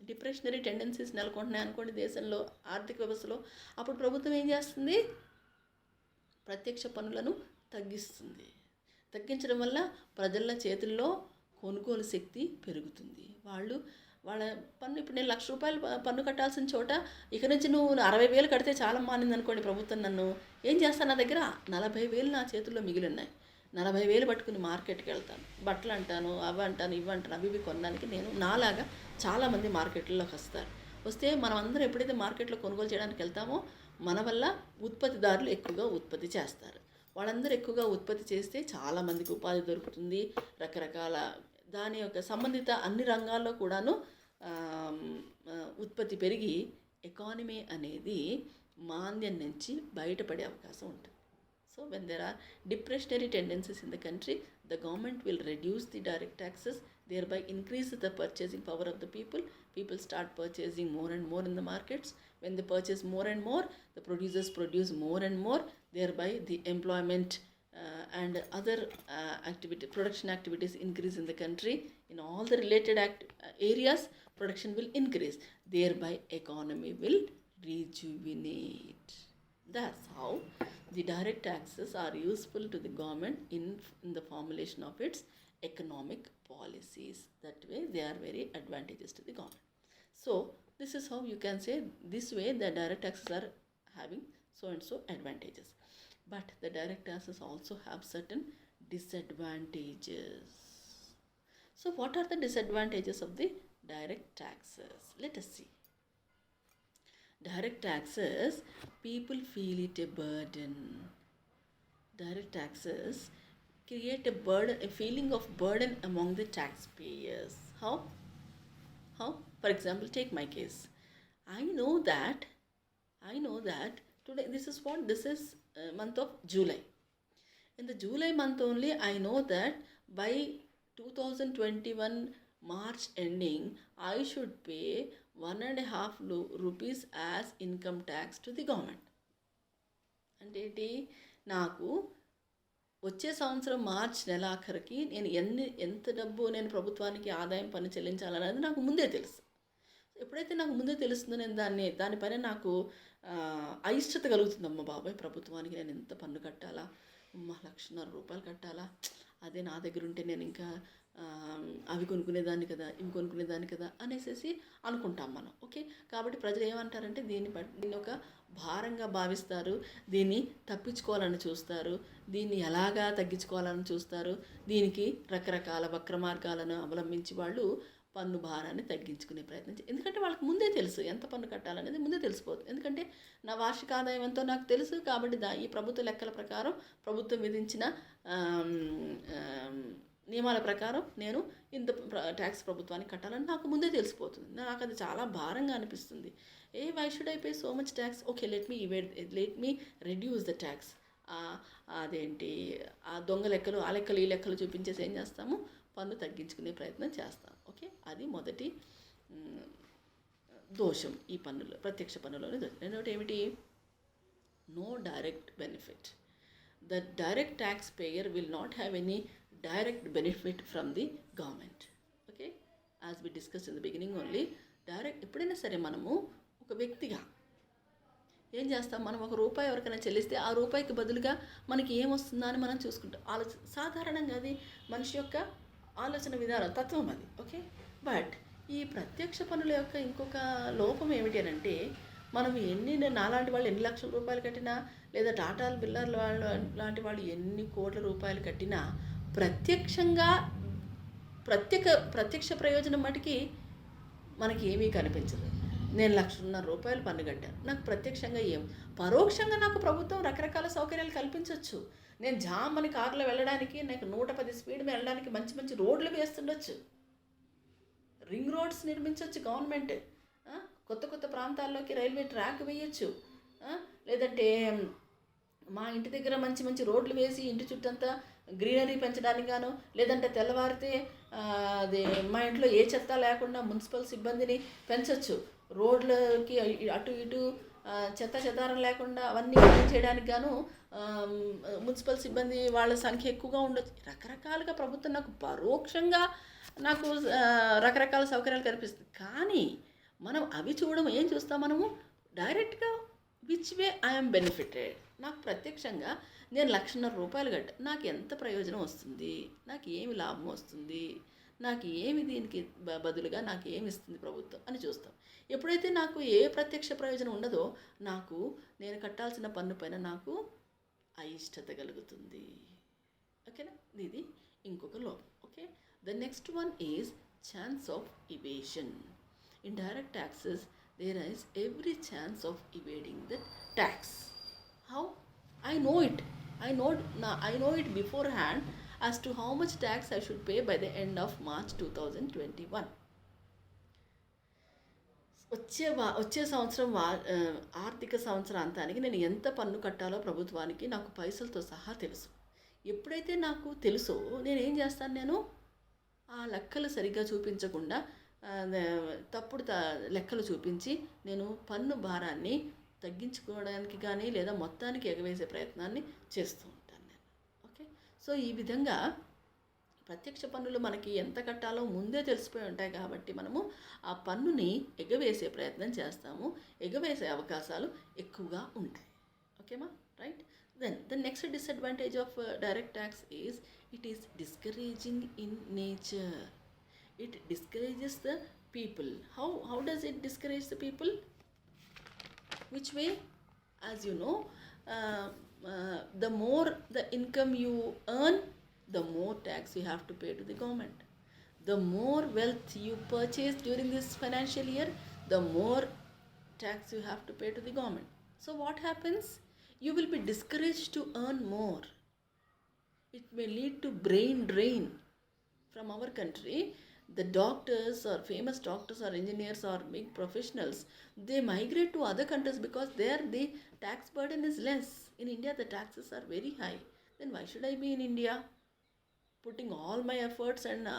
డిప్రెషనరీ టెండెన్సీస్ నెలకొంటున్నాయి అనుకోండి దేశంలో ఆర్థిక వ్యవస్థలో, అప్పుడు ప్రభుత్వం ఏం చేస్తుంది? ప్రత్యక్ష పన్నులను తగ్గిస్తుంది. తగ్గించడం వల్ల ప్రజల చేతుల్లో కొనుగోలు శక్తి పెరుగుతుంది. వాళ్ళ పన్ను, ఇప్పుడు నేను ₹1,00,000 పన్ను కట్టాల్సిన చోట ఇక నుంచి నువ్వు 60,000 కడితే చాలా మానింది అనుకోండి ప్రభుత్వం, నన్ను ఏం చేస్తాను? నా దగ్గర 40,000 నా చేతుల్లో మిగిలి ఉన్నాయి. 40,000 పట్టుకుని మార్కెట్కి వెళ్తాను, బట్టలు అంటాను, అవి అంటాను, ఇవి అంటాను, అవి కొనడానికి. నేను నాలాగా చాలామంది మార్కెట్లలోకి వస్తే మనం అందరం ఎప్పుడైతే మార్కెట్లో కొనుగోలు చేయడానికి వెళ్తామో మన వల్ల ఉత్పత్తిదారులు ఎక్కువగా ఉత్పత్తి చేస్తారు. వాళ్ళందరూ ఎక్కువగా ఉత్పత్తి చేస్తే చాలామందికి ఉపాధి దొరుకుతుంది. రకరకాల దాని యొక్క సంబంధిత అన్ని రంగాల్లో కూడాను ఉత్పత్తి పెరిగి ఎకానమీ అనేది మాంద్యం నుంచి బయటపడే అవకాశం ఉంటుంది. So when there are depressionary tendencies in the country, the government will reduce the direct taxes, thereby increase the purchasing power of the people. People start purchasing more and more in the markets. When they purchase more and more, the producers produce more and more, thereby the employment and other production activities increase in the country. In all the related areas, production will increase. Thereby, economy will rejuvenate. That's how the direct taxes are useful to the government in the formulation of its economic policies. That way, they are very advantageous to the government. So, this is how you can say this way the direct taxes are having so and so advantages. But the direct taxes also have certain disadvantages. So what are the disadvantages of the direct taxes? Let us see. Direct taxes, people feel it a burden. Direct taxes create a feeling of burden among the taxpayers. How? For example, take my case. I know that today, this is month of July. In the July month only, I know that by 2021 March ending, I should pay 1.5 rupees as income tax to the government. అంటే నాకు వచ్చే సంవత్సరం March నెలాఖరికి నేను ఎంత డబ్బు నేను ప్రభుత్వానికి ఆదాయం పన్ను చెల్లించాలనేది నాకు ముందే తెలుసు. ఎప్పుడైతే నాకు ముందే తెలుస్తుందో నేను దానిపైన నాకు అయిష్టత కలుగుతుంది. అమ్మ బాబాయ్, ప్రభుత్వానికి నేను ఎంత పన్ను కట్టాలా, ₹1,50,000 కట్టాలా, అదే నా దగ్గర ఉంటే నేను ఇంకా అవి కొనుక్కునేదాన్ని కదా, ఇవి కొనుక్కునేదాన్ని కదా అనేసి అనుకుంటాం మనం. ఓకే, కాబట్టి ప్రజలు ఏమంటారంటే దీన్ని ఒక భారంగా భావిస్తారు, దీన్ని తప్పించుకోవాలని చూస్తారు, దీన్ని ఎలాగా తగ్గించుకోవాలని చూస్తారు. దీనికి రకరకాల వక్ర మార్గాలను అవలంబించి వాళ్ళు పన్ను భారాన్ని తగ్గించుకునే ప్రయత్నం ఎందుకంటే వాళ్ళకి ముందే తెలుసు ఎంత పన్ను కట్టాలనేది ముందే తెలిసిపోతుంది. ఎందుకంటే నా వార్షిక ఆదాయం ఎంతో నాకు తెలుసు కాబట్టి ఈ ప్రభుత్వ లెక్కల ప్రకారం, ప్రభుత్వం విధించిన నియమాల ప్రకారం నేను ఇంత ట్యాక్స్ ప్రభుత్వానికి కట్టాలని నాకు ముందే తెలిసిపోతుంది. నాకు అది చాలా భారంగా అనిపిస్తుంది. Why should I pay so much tax? Okay, let me reduce the tax. అదేంటి ఆ దొంగ లెక్కలు, ఆ లెక్కలు, ఈ లెక్కలు చూపించేసి ఏం చేస్తాము, పన్ను తగ్గించుకునే ప్రయత్నం చేస్తాం. ఓకే, అది మొదటి దోషం ఈ పన్నులో, ప్రత్యక్ష పన్నులోనే దోషం. రెండవది ఏమిటి? No direct benefit. The direct tax payer will not have any direct benefit from the government. Okay, as we discussed in the beginning only, direct ఎప్పుడైనా సరే మనము ఒక వ్యక్తిగా ఏం చేస్తాం, మనం ₹1 ఎవరికైనా చెల్లిస్తే ఆ రూపాయికి బదులుగా మనకి ఏమొస్తుందా అని మనం చూసుకుంటాం. సాధారణంగా అది మనిషి యొక్క ఆలోచన విధానం, తత్వం అది. ఓకే, బట్ ఈ ప్రత్యక్ష పన్నుల యొక్క ఇంకొక లోపం ఏమిటి అని అంటే, మనం నాలాంటి వాళ్ళు ఎన్ని లక్షల రూపాయలు కట్టినా, లేదా టాటా బిర్లా లాంటి వాళ్ళు ఎన్ని కోట్ల రూపాయలు కట్టినా ప్రత్యక్ష ప్రయోజనం మటుకి మనకి ఏమీ కనిపించదు. నేను ₹1,50,000 పన్ను కట్టాను, నాకు ప్రత్యక్షంగా పరోక్షంగా నాకు ప్రభుత్వం రకరకాల సౌకర్యాలు కల్పించవచ్చు. నేను జామని కారులో వెళ్ళడానికి, నాకు 110 స్పీడ్ వెళ్ళడానికి మంచి మంచి రోడ్లు వేస్తుండొచ్చు, రింగ్ రోడ్స్ నిర్మించవచ్చు గవర్నమెంట్, కొత్త కొత్త ప్రాంతాల్లోకి రైల్వే ట్రాక్ వేయచ్చు, లేదంటే మా ఇంటి దగ్గర మంచి మంచి రోడ్లు వేసి ఇంటి చుట్టంతా గ్రీనరీ పెంచడానికి గాను, లేదంటే తెల్లవారితే అది మా ఇంట్లో ఏ చెత్త లేకుండా మున్సిపల్ సిబ్బందిని పెంచవచ్చు. రోడ్లకి అటు ఇటు చెత్త చెదారం లేకుండా అవన్నీ క్లీన్ చేయడానికి గాను మున్సిపల్ సిబ్బంది వాళ్ళ సంఖ్య ఎక్కువగా ఉండొచ్చు. రకరకాలుగా ప్రభుత్వం నాకు పరోక్షంగా నాకు రకరకాల సౌకర్యాలు కల్పిస్తుంది. కానీ మనం అవి చూడడం ఏం చూస్తాం, మనము డైరెక్ట్గా విచ్ వే ఐఎమ్ బెనిఫిటెడ్. నాకు ప్రత్యక్షంగా నేను రూపాయలు కట్ట, నాకు ఎంత ప్రయోజనం వస్తుంది, నాకు ఏమి లాభం వస్తుంది, నాకు ఏమి దీనికి బదులుగా నాకు ఏమి ఇస్తుంది ప్రభుత్వం అని చూస్తాం. ఎప్పుడైతే నాకు ఏ ప్రత్యక్ష ప్రయోజనం ఉండదో నాకు నేను కట్టాల్సిన పన్ను పైన నాకు అయిష్టత కలుగుతుంది. ఓకేనా, ఇది ఇంకొక లోపం. Okay, the next one is chance of evasion. In direct taxes there is every chance of evading the tax. How? I know it. I know it beforehand as to how much tax I should pay by the end of March 2021. వచ్చే సంవత్సరం ఆర్థిక సంవత్సరాంతానికి నేను ఎంత పన్ను కట్టాలో ప్రభుత్వానికి నాకు పైసలతో సహా తెలుసు. ఎప్పుడైతే నాకు తెలుసో నేనేం చేస్తాను, నేను ఆ లెక్కలు సరిగ్గా చూపించకుండా తప్పుడు లెక్కలు చూపించి నేను పన్ను భారాన్ని తగ్గించుకోవడానికి కానీ లేదా మొత్తానికి ఎగవేసే ప్రయత్నాన్ని చేస్తూ ఉంటాను నేను. ఓకే, సో ఈ విధంగా ప్రత్యక్ష పన్నులు మనకి ఎంత కట్టాలో ముందే తెలిసిపోయి ఉంటాయి కాబట్టి మనము ఆ పన్నుని ఎగవేసే ప్రయత్నం చేస్తాము, ఎగవేసే అవకాశాలు ఎక్కువగా ఉంటాయి. ఓకేమా, right. Then the next disadvantage of direct tax is it is discouraging in nature. It discourages the people. How does it discourage the people? Which way? As you know, the more the income you earn, the more tax you have to pay to the government. The more wealth you purchase during this financial year, the more tax you have to pay to the government. So what happens? You will be discouraged to earn more. It may lead to brain drain from our country. The doctors or famous doctors or engineers or big professionals, they migrate to other countries because there the tax burden is less. In India the taxes are very high. Then why should I be in India putting all my efforts and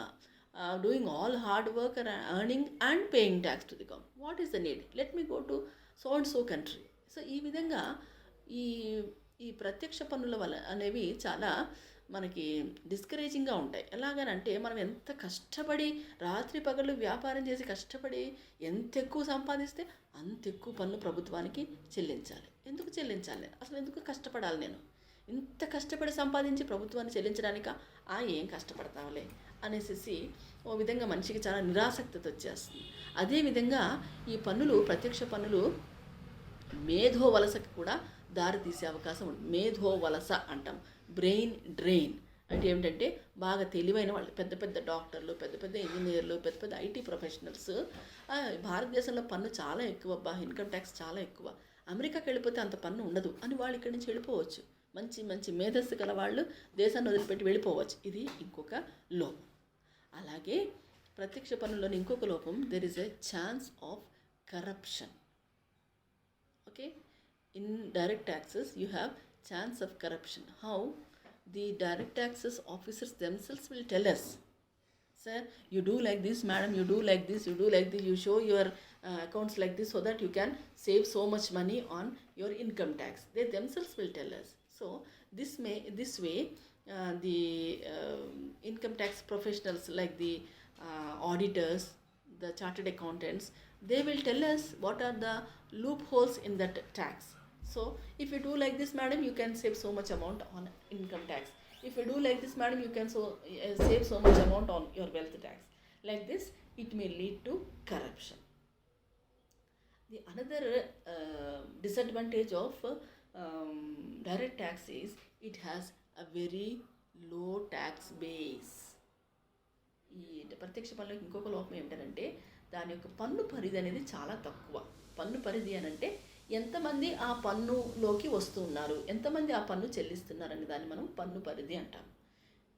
doing all hard work and earning and paying tax to the government? What is the need? Let me go to so and so country. So ఈ విధంగా ఈ ప్రత్యక్ష పన్నుల వల్ల అనేవి చాలా మనకి డిస్కరేజింగ్గా ఉంటాయి. ఎలాగనంటే మనం ఎంత కష్టపడి రాత్రి పగళ్ళు వ్యాపారం చేసి కష్టపడి ఎంత ఎక్కువ సంపాదిస్తే అంత ఎక్కువ పన్ను ప్రభుత్వానికి చెల్లించాలి. ఎందుకు చెల్లించాలి, అసలు ఎందుకు కష్టపడాలి, నేను ఇంత కష్టపడి సంపాదించి ప్రభుత్వాన్ని చెల్లించడానిక ఏం కష్టపడతాంలే అనేసి ఓ విధంగా మనిషికి చాలా నిరాసక్తత వచ్చేస్తుంది. అదేవిధంగా ఈ పన్నులు, ప్రత్యక్ష పన్నులు మేధో వలసకి కూడా దారి తీసే అవకాశం ఉంది. మేధో వలస అంటాం, బ్రెయిన్ డ్రెయిన్ అంటే ఏమిటంటే బాగా తెలివైన వాళ్ళు, పెద్ద పెద్ద డాక్టర్లు, పెద్ద పెద్ద ఇంజనీర్లు, పెద్ద పెద్ద ఐటీ ప్రొఫెషనల్స్. భారతదేశంలో పన్ను చాలా ఎక్కువ, ఇన్కమ్ ట్యాక్స్ చాలా ఎక్కువ, అమెరికాకి వెళ్ళిపోతే అంత పన్ను ఉండదు అని వాళ్ళు ఇక్కడి నుంచి వెళ్ళిపోవచ్చు. మంచి మంచి మేధస్సు గల వాళ్ళు దేశాన్ని వదిలిపెట్టి వెళ్ళిపోవచ్చు. ఇది ఇంకొక లోపం. అలాగే ప్రత్యక్ష పన్నులోని ఇంకొక లోపం, there is a chance of corruption. Okay, in direct taxes you have chance of corruption. How? The direct taxes officers themselves will tell us, sir, you do like this, madam, you do like this, you do like this, you show your accounts like this so that you can save so much money on your income tax. They themselves will tell us. So this way the income tax professionals like the auditors, the chartered accountants, they will tell us what are the loopholes in that tax. So if you do like this, madam, you can save so much amount on income tax. If you do like this, madam, you can save so much amount on your wealth tax. Like this, it may lead to corruption. The another disadvantage of direct tax is it has a very low tax base. ఈ ప్రత్యక్ష పన్నులకు ఇంకొక లోపం ఏమిటంటే దాని యొక్క పన్ను పరిధి అనేది చాలా తక్కువ. పన్ను పరిధి అనంటే ఎంతమంది ఆ పన్నులోకి వస్తున్నారు, ఎంతమంది ఆ పన్ను చెల్లిస్తున్నారని దాన్ని మనం పన్ను పరిధి అంటాం.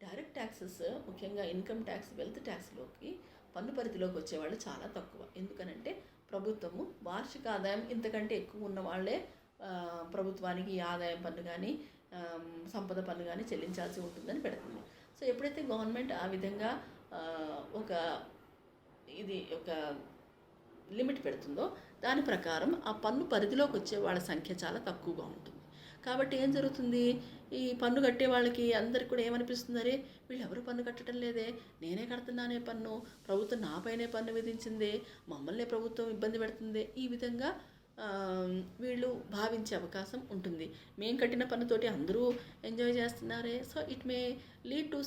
డైరెక్ట్ ట్యాక్సెస్ ముఖ్యంగా ఇన్కమ్ ట్యాక్స్, వెల్త్ ట్యాక్స్లోకి పన్ను పరిధిలోకి వచ్చేవాళ్ళు చాలా తక్కువ. ఎందుకనంటే ప్రభుత్వము వార్షిక ఆదాయం ఇంతకంటే ఎక్కువ ఉన్న వాళ్ళే ప్రభుత్వానికి ఆదాయం పన్ను కానీ సంపద పన్ను కానీ చెల్లించాల్సి ఉంటుందని పెడుతుంది. సో ఎప్పుడైతే గవర్నమెంట్ ఆ విధంగా ఒక ఒక లిమిట్ పెడుతుందో దాని ప్రకారం ఆ పన్ను పరిధిలోకి వచ్చే వాళ్ళ సంఖ్య చాలా తక్కువగా ఉంటుంది. కాబట్టి ఏం జరుగుతుంది, ఈ పన్ను కట్టే వాళ్ళకి అందరికి కూడా ఏమనిపిస్తుంది, అరే వీళ్ళు ఎవరు పన్ను కట్టడం లేదే, నేనే కడుతున్నానే పన్ను, ప్రభుత్వం నాపైనే పన్ను విధించిందే, మమ్మల్ని ప్రభుత్వం ఇబ్బంది పెడుతుంది, ఈ విధంగా వీళ్ళు భావించే అవకాశం ఉంటుంది. మేము కట్టిన పన్నుతోటి అందరూ ఎంజాయ్ చేస్తున్నారే. So it may lead to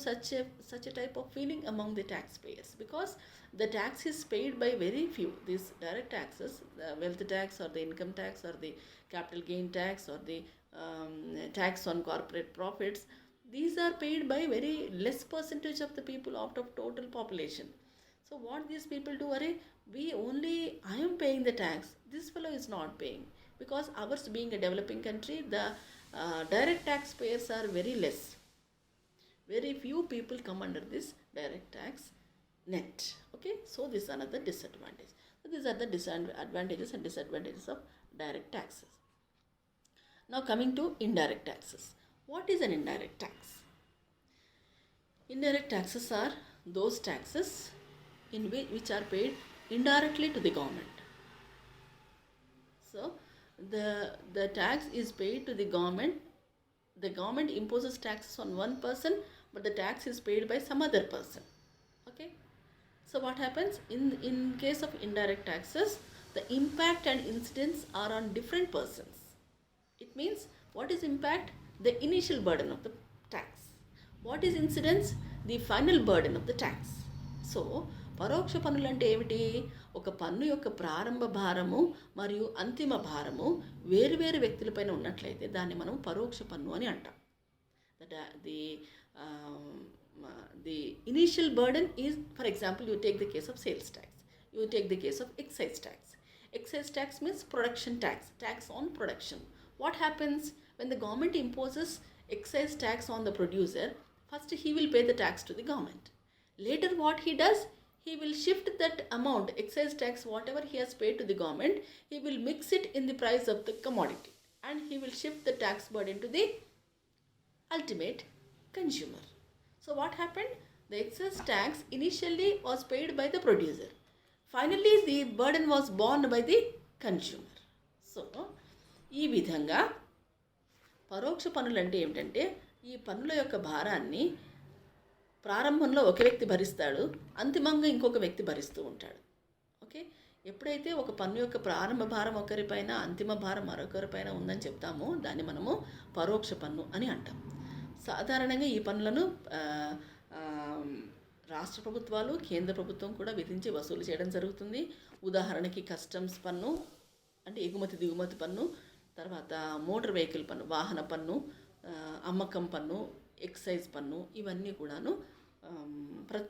such a type of feeling among the taxpayers, because the tax is paid by very few. These direct taxes, the wealth tax or the income tax or the capital gain tax or the tax on corporate profits, these are paid by very less percentage of the people out of total population. So what these people do, I am paying the tax, this fellow is not paying, because ours being a developing country, the direct taxpayers are very less. Very few people come under this direct tax net. Okay, so this is another disadvantage. So these are the disadvantages and disadvantages of direct taxes. Now coming to indirect taxes. What is an indirect tax? Indirect taxes are those taxes which are paid indirectly to the government. So the tax is paid to the government. The government imposes taxes on one person, but the tax is paid by some other person. Okay, so what happens in case of indirect taxes, the impact and incidence are on different persons. It means, what is impact? The initial burden of the tax. What is incidence? The final burden of the tax. So పరోక్ష పన్నులు అంటే ఏమిటి, ఒక పన్ను యొక్క ప్రారంభ భారము మరియు అంతిమ భారము వేరువేరు వ్యక్తులపైన ఉన్నట్లయితే దాన్ని మనం పరోక్ష పన్ను అని అంటాం. The initial burden is, for example, you take the case of sales tax, you take the case of excise tax. Excise tax means production tax, tax on production. What happens when the government imposes excise tax on the producer? First he will pay the tax to the government. Later what he does, he will shift that amount, excise tax, whatever he has paid to the government, he will mix it in the price of the commodity, and he will shift the tax burden to the ultimate consumer. So what happened? The excise tax initially was paid by the producer. Finally, the burden was borne by the consumer. So, ఈ విధంగా పరోక్ష పన్నులు అంటే ఏమిటంటే, ఈ పన్నుల యొక్క భారాన్ని ప్రారంభంలో ఒక వ్యక్తి భరిస్తాడు, అంతిమంగా ఇంకొక వ్యక్తి భరిస్తూ ఉంటాడు. ఓకే, ఎప్పుడైతే ఒక పన్ను యొక్క ప్రారంభ భారం ఒకరిపైన, అంతిమ భారం మరొకరిపైన ఉందని చెప్తామో దాన్ని మనము పరోక్ష పన్ను అని అంటాం. సాధారణంగా ఈ పన్నులను రాష్ట్ర ప్రభుత్వాలు, కేంద్ర ప్రభుత్వం కూడా విధించి వసూలు చేయడం జరుగుతుంది. ఉదాహరణకి కస్టమ్స్ పన్ను అంటే ఎగుమతి దిగుమతి పన్ను, తర్వాత మోటార్ వెహికల్ పన్ను, వాహన పన్ను, అమ్మకం పన్ను, ఎక్సైజ్ పన్ను, ఇవన్నీ కూడాను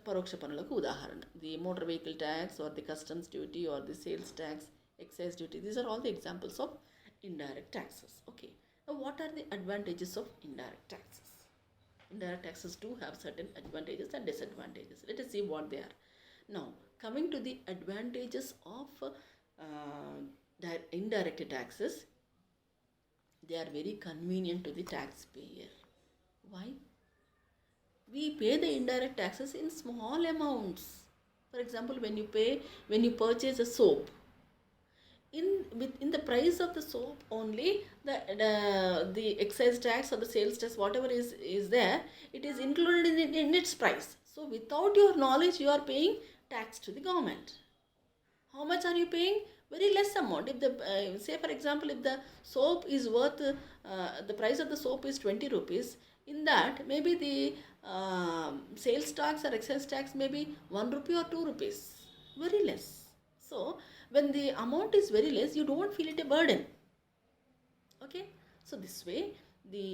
పరోక్ష పన్నులకు ఉదాహరణ. The motor vehicle tax or the customs duty or the sales tax, excise duty, these are all the examples of indirect taxes. Okay, now what are the advantages of indirect taxes? Indirect taxes do have certain advantages and disadvantages. Let us see what they are. Now coming to the advantages of indirect taxes, they are very convenient to the taxpayer. Why? We pay the indirect taxes in small amounts. For example, when you purchase a soap, in the price of the soap only, the excise tax or the sales tax, whatever is there, it is included in its price. So without your knowledge, you are paying tax to the government. How much are you paying? Very less amount. If the say for example, if the soap is worth the price of the soap is 20 rupees, in that maybe the sales tax or excise tax may be 1 rupee or 2 rupees, very less. So when the amount is very less, you don't feel it a burden. Okay, so this way the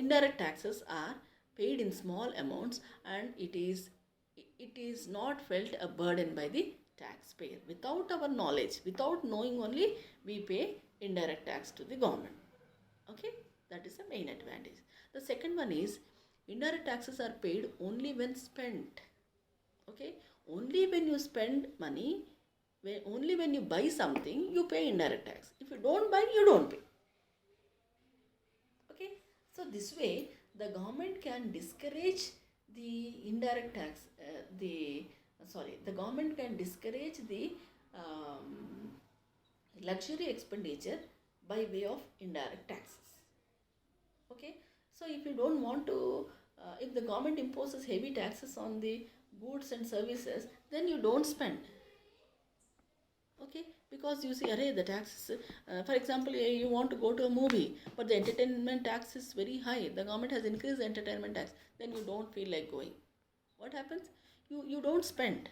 indirect taxes are paid in small amounts, and it is not felt a burden by the taxpayer. Without our knowledge, without knowing only, we pay indirect tax to the government. Okay, that is the main advantage. The second one is, indirect taxes are paid only when spent. Okay, only when you spend money, only when you buy something, you pay indirect tax. If you don't buy, you don't pay. Okay, So this way, the government can discourage the indirect tax. The government can discourage the luxury expenditure by way of indirect taxes. Okay, so if you don't want to, if the government imposes heavy taxes on the goods and services, then you don't spend. Okay, because you see, array the taxes, for example, you want to go to a movie, but the entertainment tax is very high. The government has increased the entertainment tax, then you don't feel like going. What happens? You don't spend.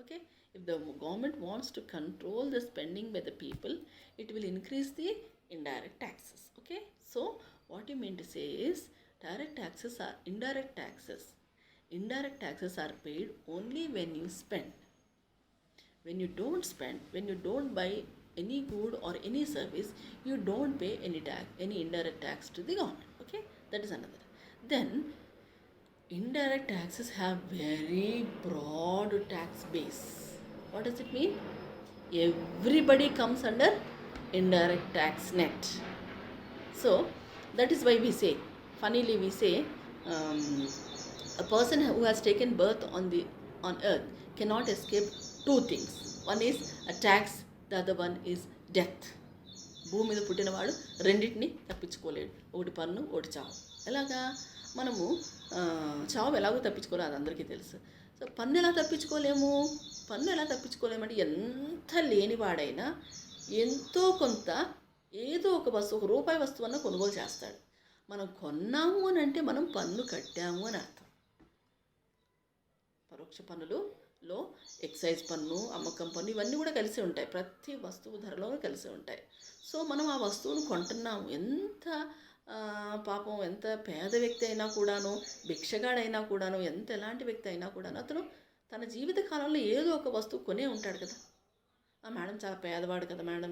Okay, if the government wants to control the spending by the people, it will increase the indirect taxes. Okay, so what you mean to say is direct taxes are indirect taxes. Indirect taxes are paid only when you spend. When you don't spend, when you don't buy any good or any service, you don't pay any tax, any indirect tax to the government. Okay, that is another. Then indirect taxes have very broad tax base. What does it mean? Everybody comes under indirect tax net. So that is why we say, funnily we say, a person who has taken birth on earth cannot escape two things. One is a tax, the other one is death. భూమి మీద పుట్టినవాడు రెండింటిని తప్పించుకోలేడు, ఒకటి పన్ను ఒకటి చావు. ఎలాగా మనము చావు ఎలాగో తప్పించుకోలేదు, అది అందరికీ తెలుసు. సో పన్ను ఎలా తప్పించుకోలేమంటే ఎంత లేనివాడైనా ఎంతో కొంత ఏదో ఒక వస్తువు, ఒక రూపాయి వస్తువున్న కొనుగోలు చేస్తాడు. మనం కొన్నాము అని అంటే మనం పన్ను కట్టాము అని అర్థం. పరోక్ష పన్నులలో ఎక్సైజ్ పన్ను, అమ్మకం పన్ను ఇవన్నీ కూడా కలిసి ఉంటాయి. ప్రతి వస్తువు ధరలో కలిసి ఉంటాయి. సో మనం ఆ వస్తువును కొంటున్నాము. ఎంత పాపం ఎంత పేద వ్యక్తి అయినా కూడాను, భిక్షగాడైనా కూడాను, ఎంత ఎలాంటి వ్యక్తి అయినా కూడాను అతను తన జీవిత కాలంలో ఏదో ఒక వస్తువు కొనే ఉంటాడు కదా. మేడం చాలా పేదవాడు కదా మేడం,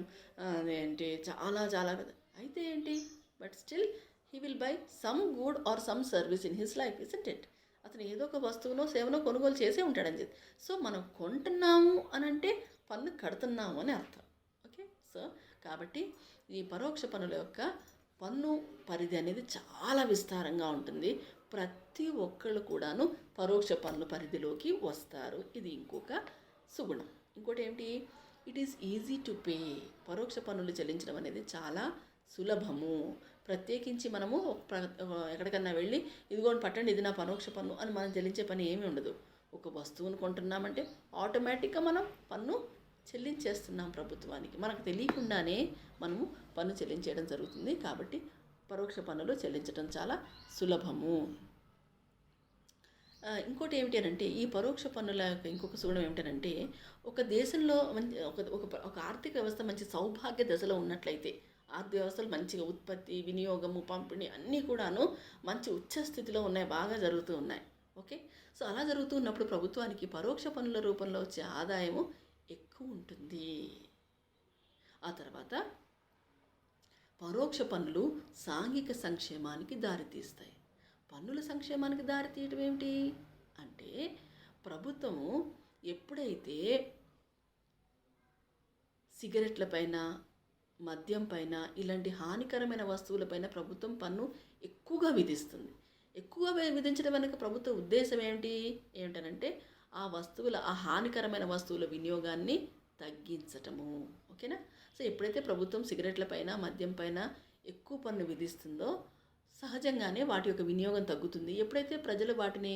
ఏంటి చాలా కదా, అయితే ఏంటి, but still he will buy some good or some service in his life, isn't it? అతను ఏదో ఒక వస్తువునో సేవనో కొనుగోలు చేసే ఉంటాడని చెప్పి. సో మనం కొంటున్నాము అని అంటే పన్ను కడుతున్నాము అని అర్థం. ఓకే, సో కాబట్టి ఈ పరోక్ష పన్నుల యొక్క పన్ను పరిధి అనేది చాలా విస్తారంగా ఉంటుంది. ప్రతి ఒక్కళ్ళు కూడాను పరోక్ష పన్ను పరిధిలోకి వస్తారు. ఇది ఇంకొక సుగుణం. ఇంకోటి ఏమిటి? It is easy to pay. పరోక్ష పన్నులు చెల్లించడం అనేది చాలా సులభము. ప్రత్యేకించి మనము ఎక్కడికన్నా వెళ్ళి ఇదిగోని పట్టండి ఇది నా పరోక్ష పన్ను అని మనం చెల్లించే పని ఏమీ ఉండదు. ఒక వస్తువును కొంటున్నామంటే ఆటోమేటిక్గా మనం పన్ను చెల్లించేస్తున్నాం ప్రభుత్వానికి. మనకు తెలియకుండానే మనము పన్ను చెల్లించేయడం జరుగుతుంది. కాబట్టి పరోక్ష పన్నులు చెల్లించడం చాలా సులభము. ఇంకోటి ఏమిటి అంటే ఈ పరోక్ష పన్నుల యొక్క ఇంకొక సుగుణం ఏమిటంటే ఒక దేశంలో ఒక ఆర్థిక వ్యవస్థ మంచి సౌభాగ్య దశలో ఉన్నట్లయితే, ఆర్థిక వ్యవస్థలు మంచిగా ఉత్పత్తి, వినియోగము, పంపిణీ అన్నీ కూడాను మంచి ఉచ్చ స్థితిలో ఉన్నాయి, బాగా జరుగుతూ ఉన్నాయి. ఓకే, సో అలా జరుగుతూ ఉన్నప్పుడు ప్రభుత్వానికి పరోక్ష పన్నుల రూపంలో వచ్చే ఆదాయము ఎక్కువ ఉంటుంది. ఆ తర్వాత పరోక్ష పన్నులు సాంఘిక సంక్షేమానికి దారితీస్తాయి. పన్నుల సంక్షేమానికి దారితీయటం ఏమిటి అంటే ప్రభుత్వము ఎప్పుడైతే సిగరెట్ల పైన, మద్యం పైన, ఇలాంటి హానికరమైన వస్తువులపైన ప్రభుత్వం పన్ను ఎక్కువగా విధిస్తుంది. ఎక్కువగా విధించడం వెనుక ప్రభుత్వ ఉద్దేశం ఏమిటనంటే ఆ హానికరమైన వస్తువుల వినియోగాన్ని తగ్గించటము. ఓకేనా? సో ఎప్పుడైతే ప్రభుత్వం సిగరెట్ల పైన, మద్యం పైన ఎక్కువ పన్ను విధిస్తుందో సహజంగానే వాటి యొక్క వినియోగం తగ్గుతుంది. ఎప్పుడైతే ప్రజలు వాటిని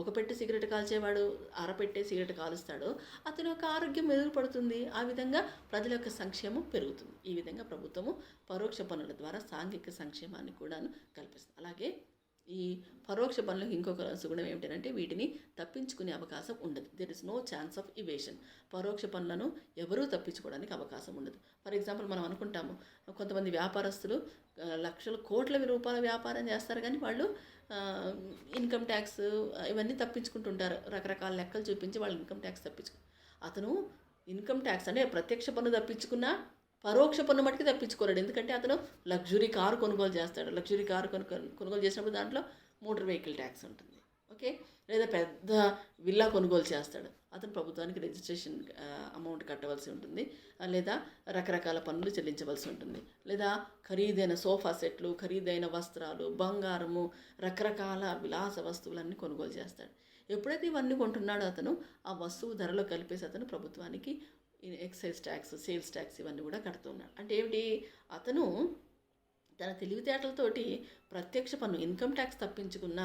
ఒక పెట్టె సిగరెట్ కాల్చేవాడు అరపెట్టే సిగరెట్ కాలుస్తాడో అతని యొక్క ఆరోగ్యం మెరుగుపడుతుంది. ఆ విధంగా ప్రజల యొక్క సంక్షేమం పెరుగుతుంది. ఈ విధంగా ప్రభుత్వము పరోక్ష పన్నుల ద్వారా సాంఘిక సంక్షేమాన్ని కూడా కల్పిస్తుంది. అలాగే ఈ పరోక్ష పన్నులకు ఇంకొక సుగుణం ఏమిటంటే వీటిని తప్పించుకునే అవకాశం ఉండదు. There is no chance of evasion. పరోక్ష పన్నులను ఎవరూ తప్పించుకోవడానికి అవకాశం ఉండదు. ఫర్ ఎగ్జాంపుల్ మనం అనుకుంటాము, కొంతమంది వ్యాపారస్తులు లక్షల కోట్ల రూపాయల వ్యాపారం చేస్తారు, కానీ వాళ్ళు ఇన్కమ్ ట్యాక్స్ ఇవన్నీ తప్పించుకుంటుంటారు. రకరకాల లెక్కలు చూపించి వాళ్ళు ఇన్కమ్ ట్యాక్స్ అతను ఇన్కమ్ ట్యాక్స్ అంటే ప్రత్యక్ష పన్ను తప్పించుకున్నా పరోక్ష పన్ను మట్టుకు తప్పించుకోలేడు. ఎందుకంటే అతను లగ్జరీ కారు కొనుగోలు చేస్తాడు. లగ్జరీ కారు కొనుగోలు చేసినప్పుడు దాంట్లో మోటార్ వెహికల్ ట్యాక్స్ ఉంటుంది. ఓకే, ఓకే, లేదా పెద్ద విల్లా కొనుగోలు చేస్తాడు, అతను ప్రభుత్వానికి రిజిస్ట్రేషన్ అమౌంట్ కట్టవలసి ఉంటుంది, లేదా రకరకాల పన్నులు చెల్లించవలసి ఉంటుంది, లేదా ఖరీదైన సోఫా సెట్లు, ఖరీదైన వస్త్రాలు, బంగారము, రకరకాల విలాస వస్తువులన్నీ కొనుగోలు చేస్తాడు. ఎప్పుడైతే ఇవన్నీ కొంటున్నాడో అతను ఆ వస్తువు ధరలో కలిపేసి అతను ప్రభుత్వానికి ఎక్సైజ్ ట్యాక్స్, సేల్స్ ట్యాక్స్ ఇవన్నీ కూడా కడుతున్నాడు. అంటే ఏమిటి, అతను తన తెలివితేటలతోటి ప్రత్యక్ష పన్ను ఇన్కమ్ ట్యాక్స్ తప్పించుకున్న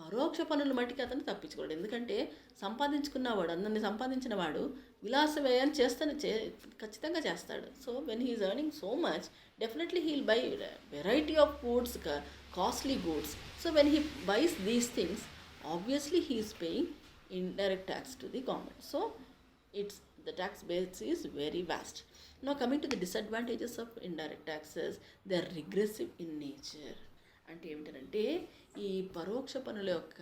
పరోక్ష పన్నుల మట్టికి అతను తప్పించుకోడు. ఎందుకంటే సంపాదించుకున్నవాడు, అందరిని సంపాదించిన వాడు విలాస వ్యయం ఖచ్చితంగా చేస్తాడు. So when he is earning so much, definitely he'll buy variety of goods, costly goods. So when he buys these things, obviously he is paying indirect tax to the government. So the tax base is very vast. Now coming to the disadvantages of indirect taxes, they are regressive in nature. అంటే ఏమిటంటే ఈ పరోక్ష పన్నుల యొక్క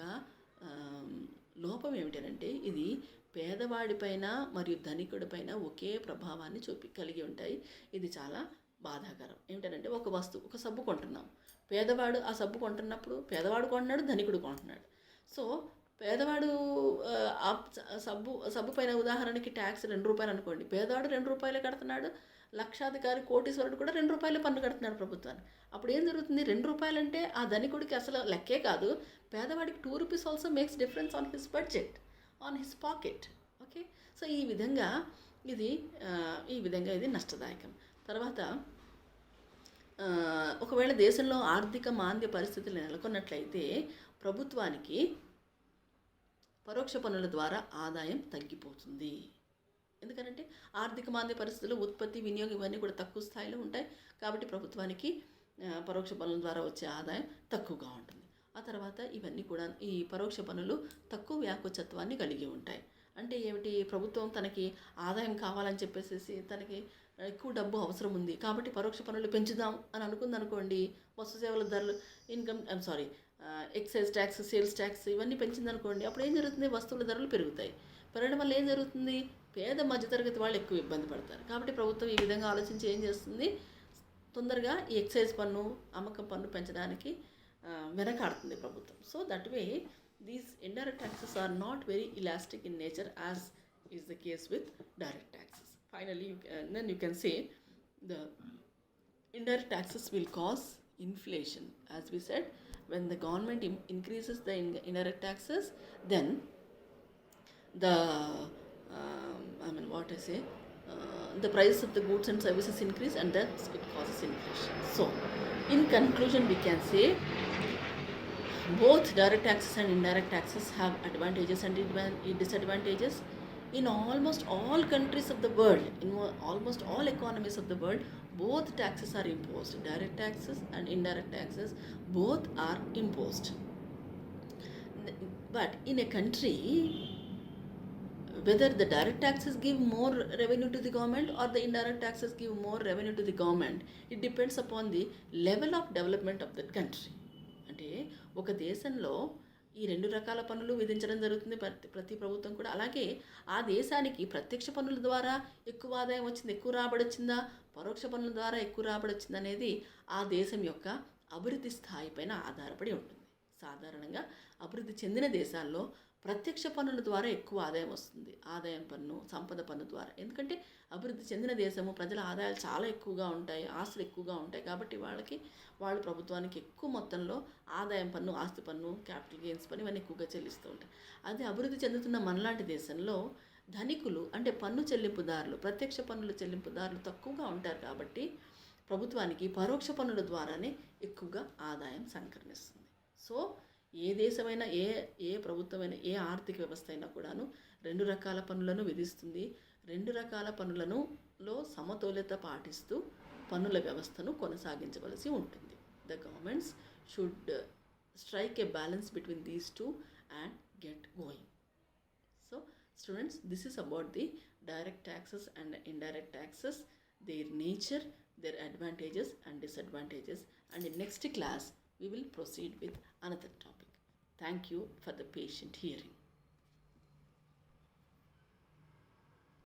లోపం ఏమిటంటే ఇది పేదవాడిపైన మరియు ధనికుడిపైన ఒకే ప్రభావాన్ని కలిగి ఉంటాయి. ఇది చాలా బాధాకరం. ఏమిటంటే ఒక వస్తువు, ఒక సబ్బు కొంటున్నాం, పేదవాడు ఆ సబ్బు కొంటున్నప్పుడు పేదవాడు కొంటున్నాడు, ధనికుడు కొంటున్నాడు. సో పేదవాడు ఆ సబ్బు పైన ఉదాహరణకి ట్యాక్స్ ₹2 అనుకోండి, పేదవాడు ₹2 కడుతున్నాడు, లక్షాధికారి కోటీశ్వరుడు కూడా ₹2 పన్ను కడుతున్నాడు ప్రభుత్వానికి. అప్పుడు ఏం జరుగుతుంది, ₹2 అంటే ఆ ధనికుడికి అసలు లెక్కే కాదు, పేదవాడికి ₹2 also makes difference on his budget, on his pocket. Okay, so ఈ విధంగా ఇది నష్టదాయకం. తర్వాత ఒకవేళ దేశంలో ఆర్థిక మాంద్య పరిస్థితులు నెలకొన్నట్లయితే ప్రభుత్వానికి పరోక్ష పన్నుల ద్వారా ఆదాయం తగ్గిపోతుంది. ఎందుకంటే ఆర్థిక మాంద్య పరిస్థితుల్లో ఉత్పత్తి, వినియోగం ఇవన్నీ కూడా తక్కువ స్థాయిలో ఉంటాయి. కాబట్టి ప్రభుత్వానికి పరోక్ష పన్నుల ద్వారా వచ్చే ఆదాయం తక్కువగా ఉంటుంది. ఆ తర్వాత ఇవన్నీ కూడా ఈ పరోక్ష పన్నులు తక్కువ వ్యాకోచత్వాన్ని కలిగి ఉంటాయి. అంటే ఏమిటి, ప్రభుత్వం తనకి ఆదాయం కావాలని చెప్పేసి తనకి ఎక్కువ డబ్బు అవసరం ఉంది కాబట్టి పరోక్ష పన్నులు పెంచుదాం అని అనుకోండి, వస్తు సేవల ధరలు, ఎక్సైజ్ ట్యాక్స్, సేల్స్ ట్యాక్స్ ఇవన్నీ పెంచిందనుకోండి, అప్పుడు ఏం జరుగుతుంది, వస్తువుల ధరలు పెరుగుతాయి. పెరగడం వల్ల ఏం జరుగుతుంది, పేద మధ్యతరగతి వాళ్ళు ఎక్కువ ఇబ్బంది పడతారు. కాబట్టి ప్రభుత్వం ఈ విధంగా ఆలోచించి ఏం చేస్తుంది, తొందరగా ఈ ఎక్సైజ్ పన్ను, అమ్మకం పన్ను పెంచడానికి వెనకాడుతుంది ప్రభుత్వం. So that way these indirect taxes are not very elastic in nature as is the case with direct taxes. Finally, then you can say the indirect taxes will cause inflation. As we said, when the government increases the indirect taxes, then the the price of the goods and services increase, and that it causes inflation. So in conclusion, we can say both direct taxes and indirect taxes have advantages and disadvantages. In almost all countries of the world, in almost all economies of the world, both taxes are imposed. Direct taxes and indirect taxes both are imposed. But in a country, whether the direct taxes give more revenue to the government or the indirect taxes give more revenue to the government, it depends upon the level of development of that country. అంటే ఒక దేశంలో ఈ 2 రకాల పన్నులు విధించడం జరుగుతుంది ప్రతి ప్రభుత్వం కూడా. అలాగే ఆ దేశానికి ప్రత్యక్ష పన్నుల ద్వారా ఎక్కువ ఆదాయం వచ్చింది, ఎక్కువ రాబడి వచ్చిందా, పరోక్ష పన్నుల ద్వారా ఎక్కువ రాబడి వచ్చింది అనేది ఆ దేశం యొక్క అభివృద్ధి స్థాయి పైన ఆధారపడి ఉంటుంది. సాధారణంగా అభివృద్ధి చెందిన దేశాల్లో ప్రత్యక్ష పన్నుల ద్వారా ఎక్కువ ఆదాయం వస్తుంది, ఆదాయం పన్ను, సంపద పన్ను ద్వారా. ఎందుకంటే అభివృద్ధి చెందిన దేశము, ప్రజల ఆదాయాలు చాలా ఎక్కువగా ఉంటాయి, ఆస్తులు ఎక్కువగా ఉంటాయి. కాబట్టి వాళ్ళు ప్రభుత్వానికి ఎక్కువ మొత్తంలో ఆదాయం పన్ను, ఆస్తి పన్ను, క్యాపిటల్ గెయిన్స్ పన్ను ఇవన్నీ ఎక్కువగా చెల్లిస్తూ ఉంటాయి. అదే అభివృద్ధి చెందుతున్న మనలాంటి దేశంలో ధనికులు అంటే పన్ను చెల్లింపుదారులు, ప్రత్యక్ష పన్నుల చెల్లింపుదారులు తక్కువగా ఉంటారు. కాబట్టి ప్రభుత్వానికి పరోక్ష పన్నుల ద్వారానే ఎక్కువగా ఆదాయం సంక్రమిస్తుంది. సో ఏ దేశమైనా, ఏ ప్రభుత్వమైనా, ఏ ఆర్థిక వ్యవస్థ అయినా కూడాను 2 రకాల పన్నులను విధిస్తుంది. 2 రకాల పన్నులలో సమతుల్యత పాటిస్తూ పన్నుల వ్యవస్థను కొనసాగించవలసి ఉంటుంది. The governments should strike a balance between these two and get going. So students, this is about the direct taxes and indirect taxes, their nature, their advantages and disadvantages, and in next class we will proceed with another topic. Thank you for the patient hearing.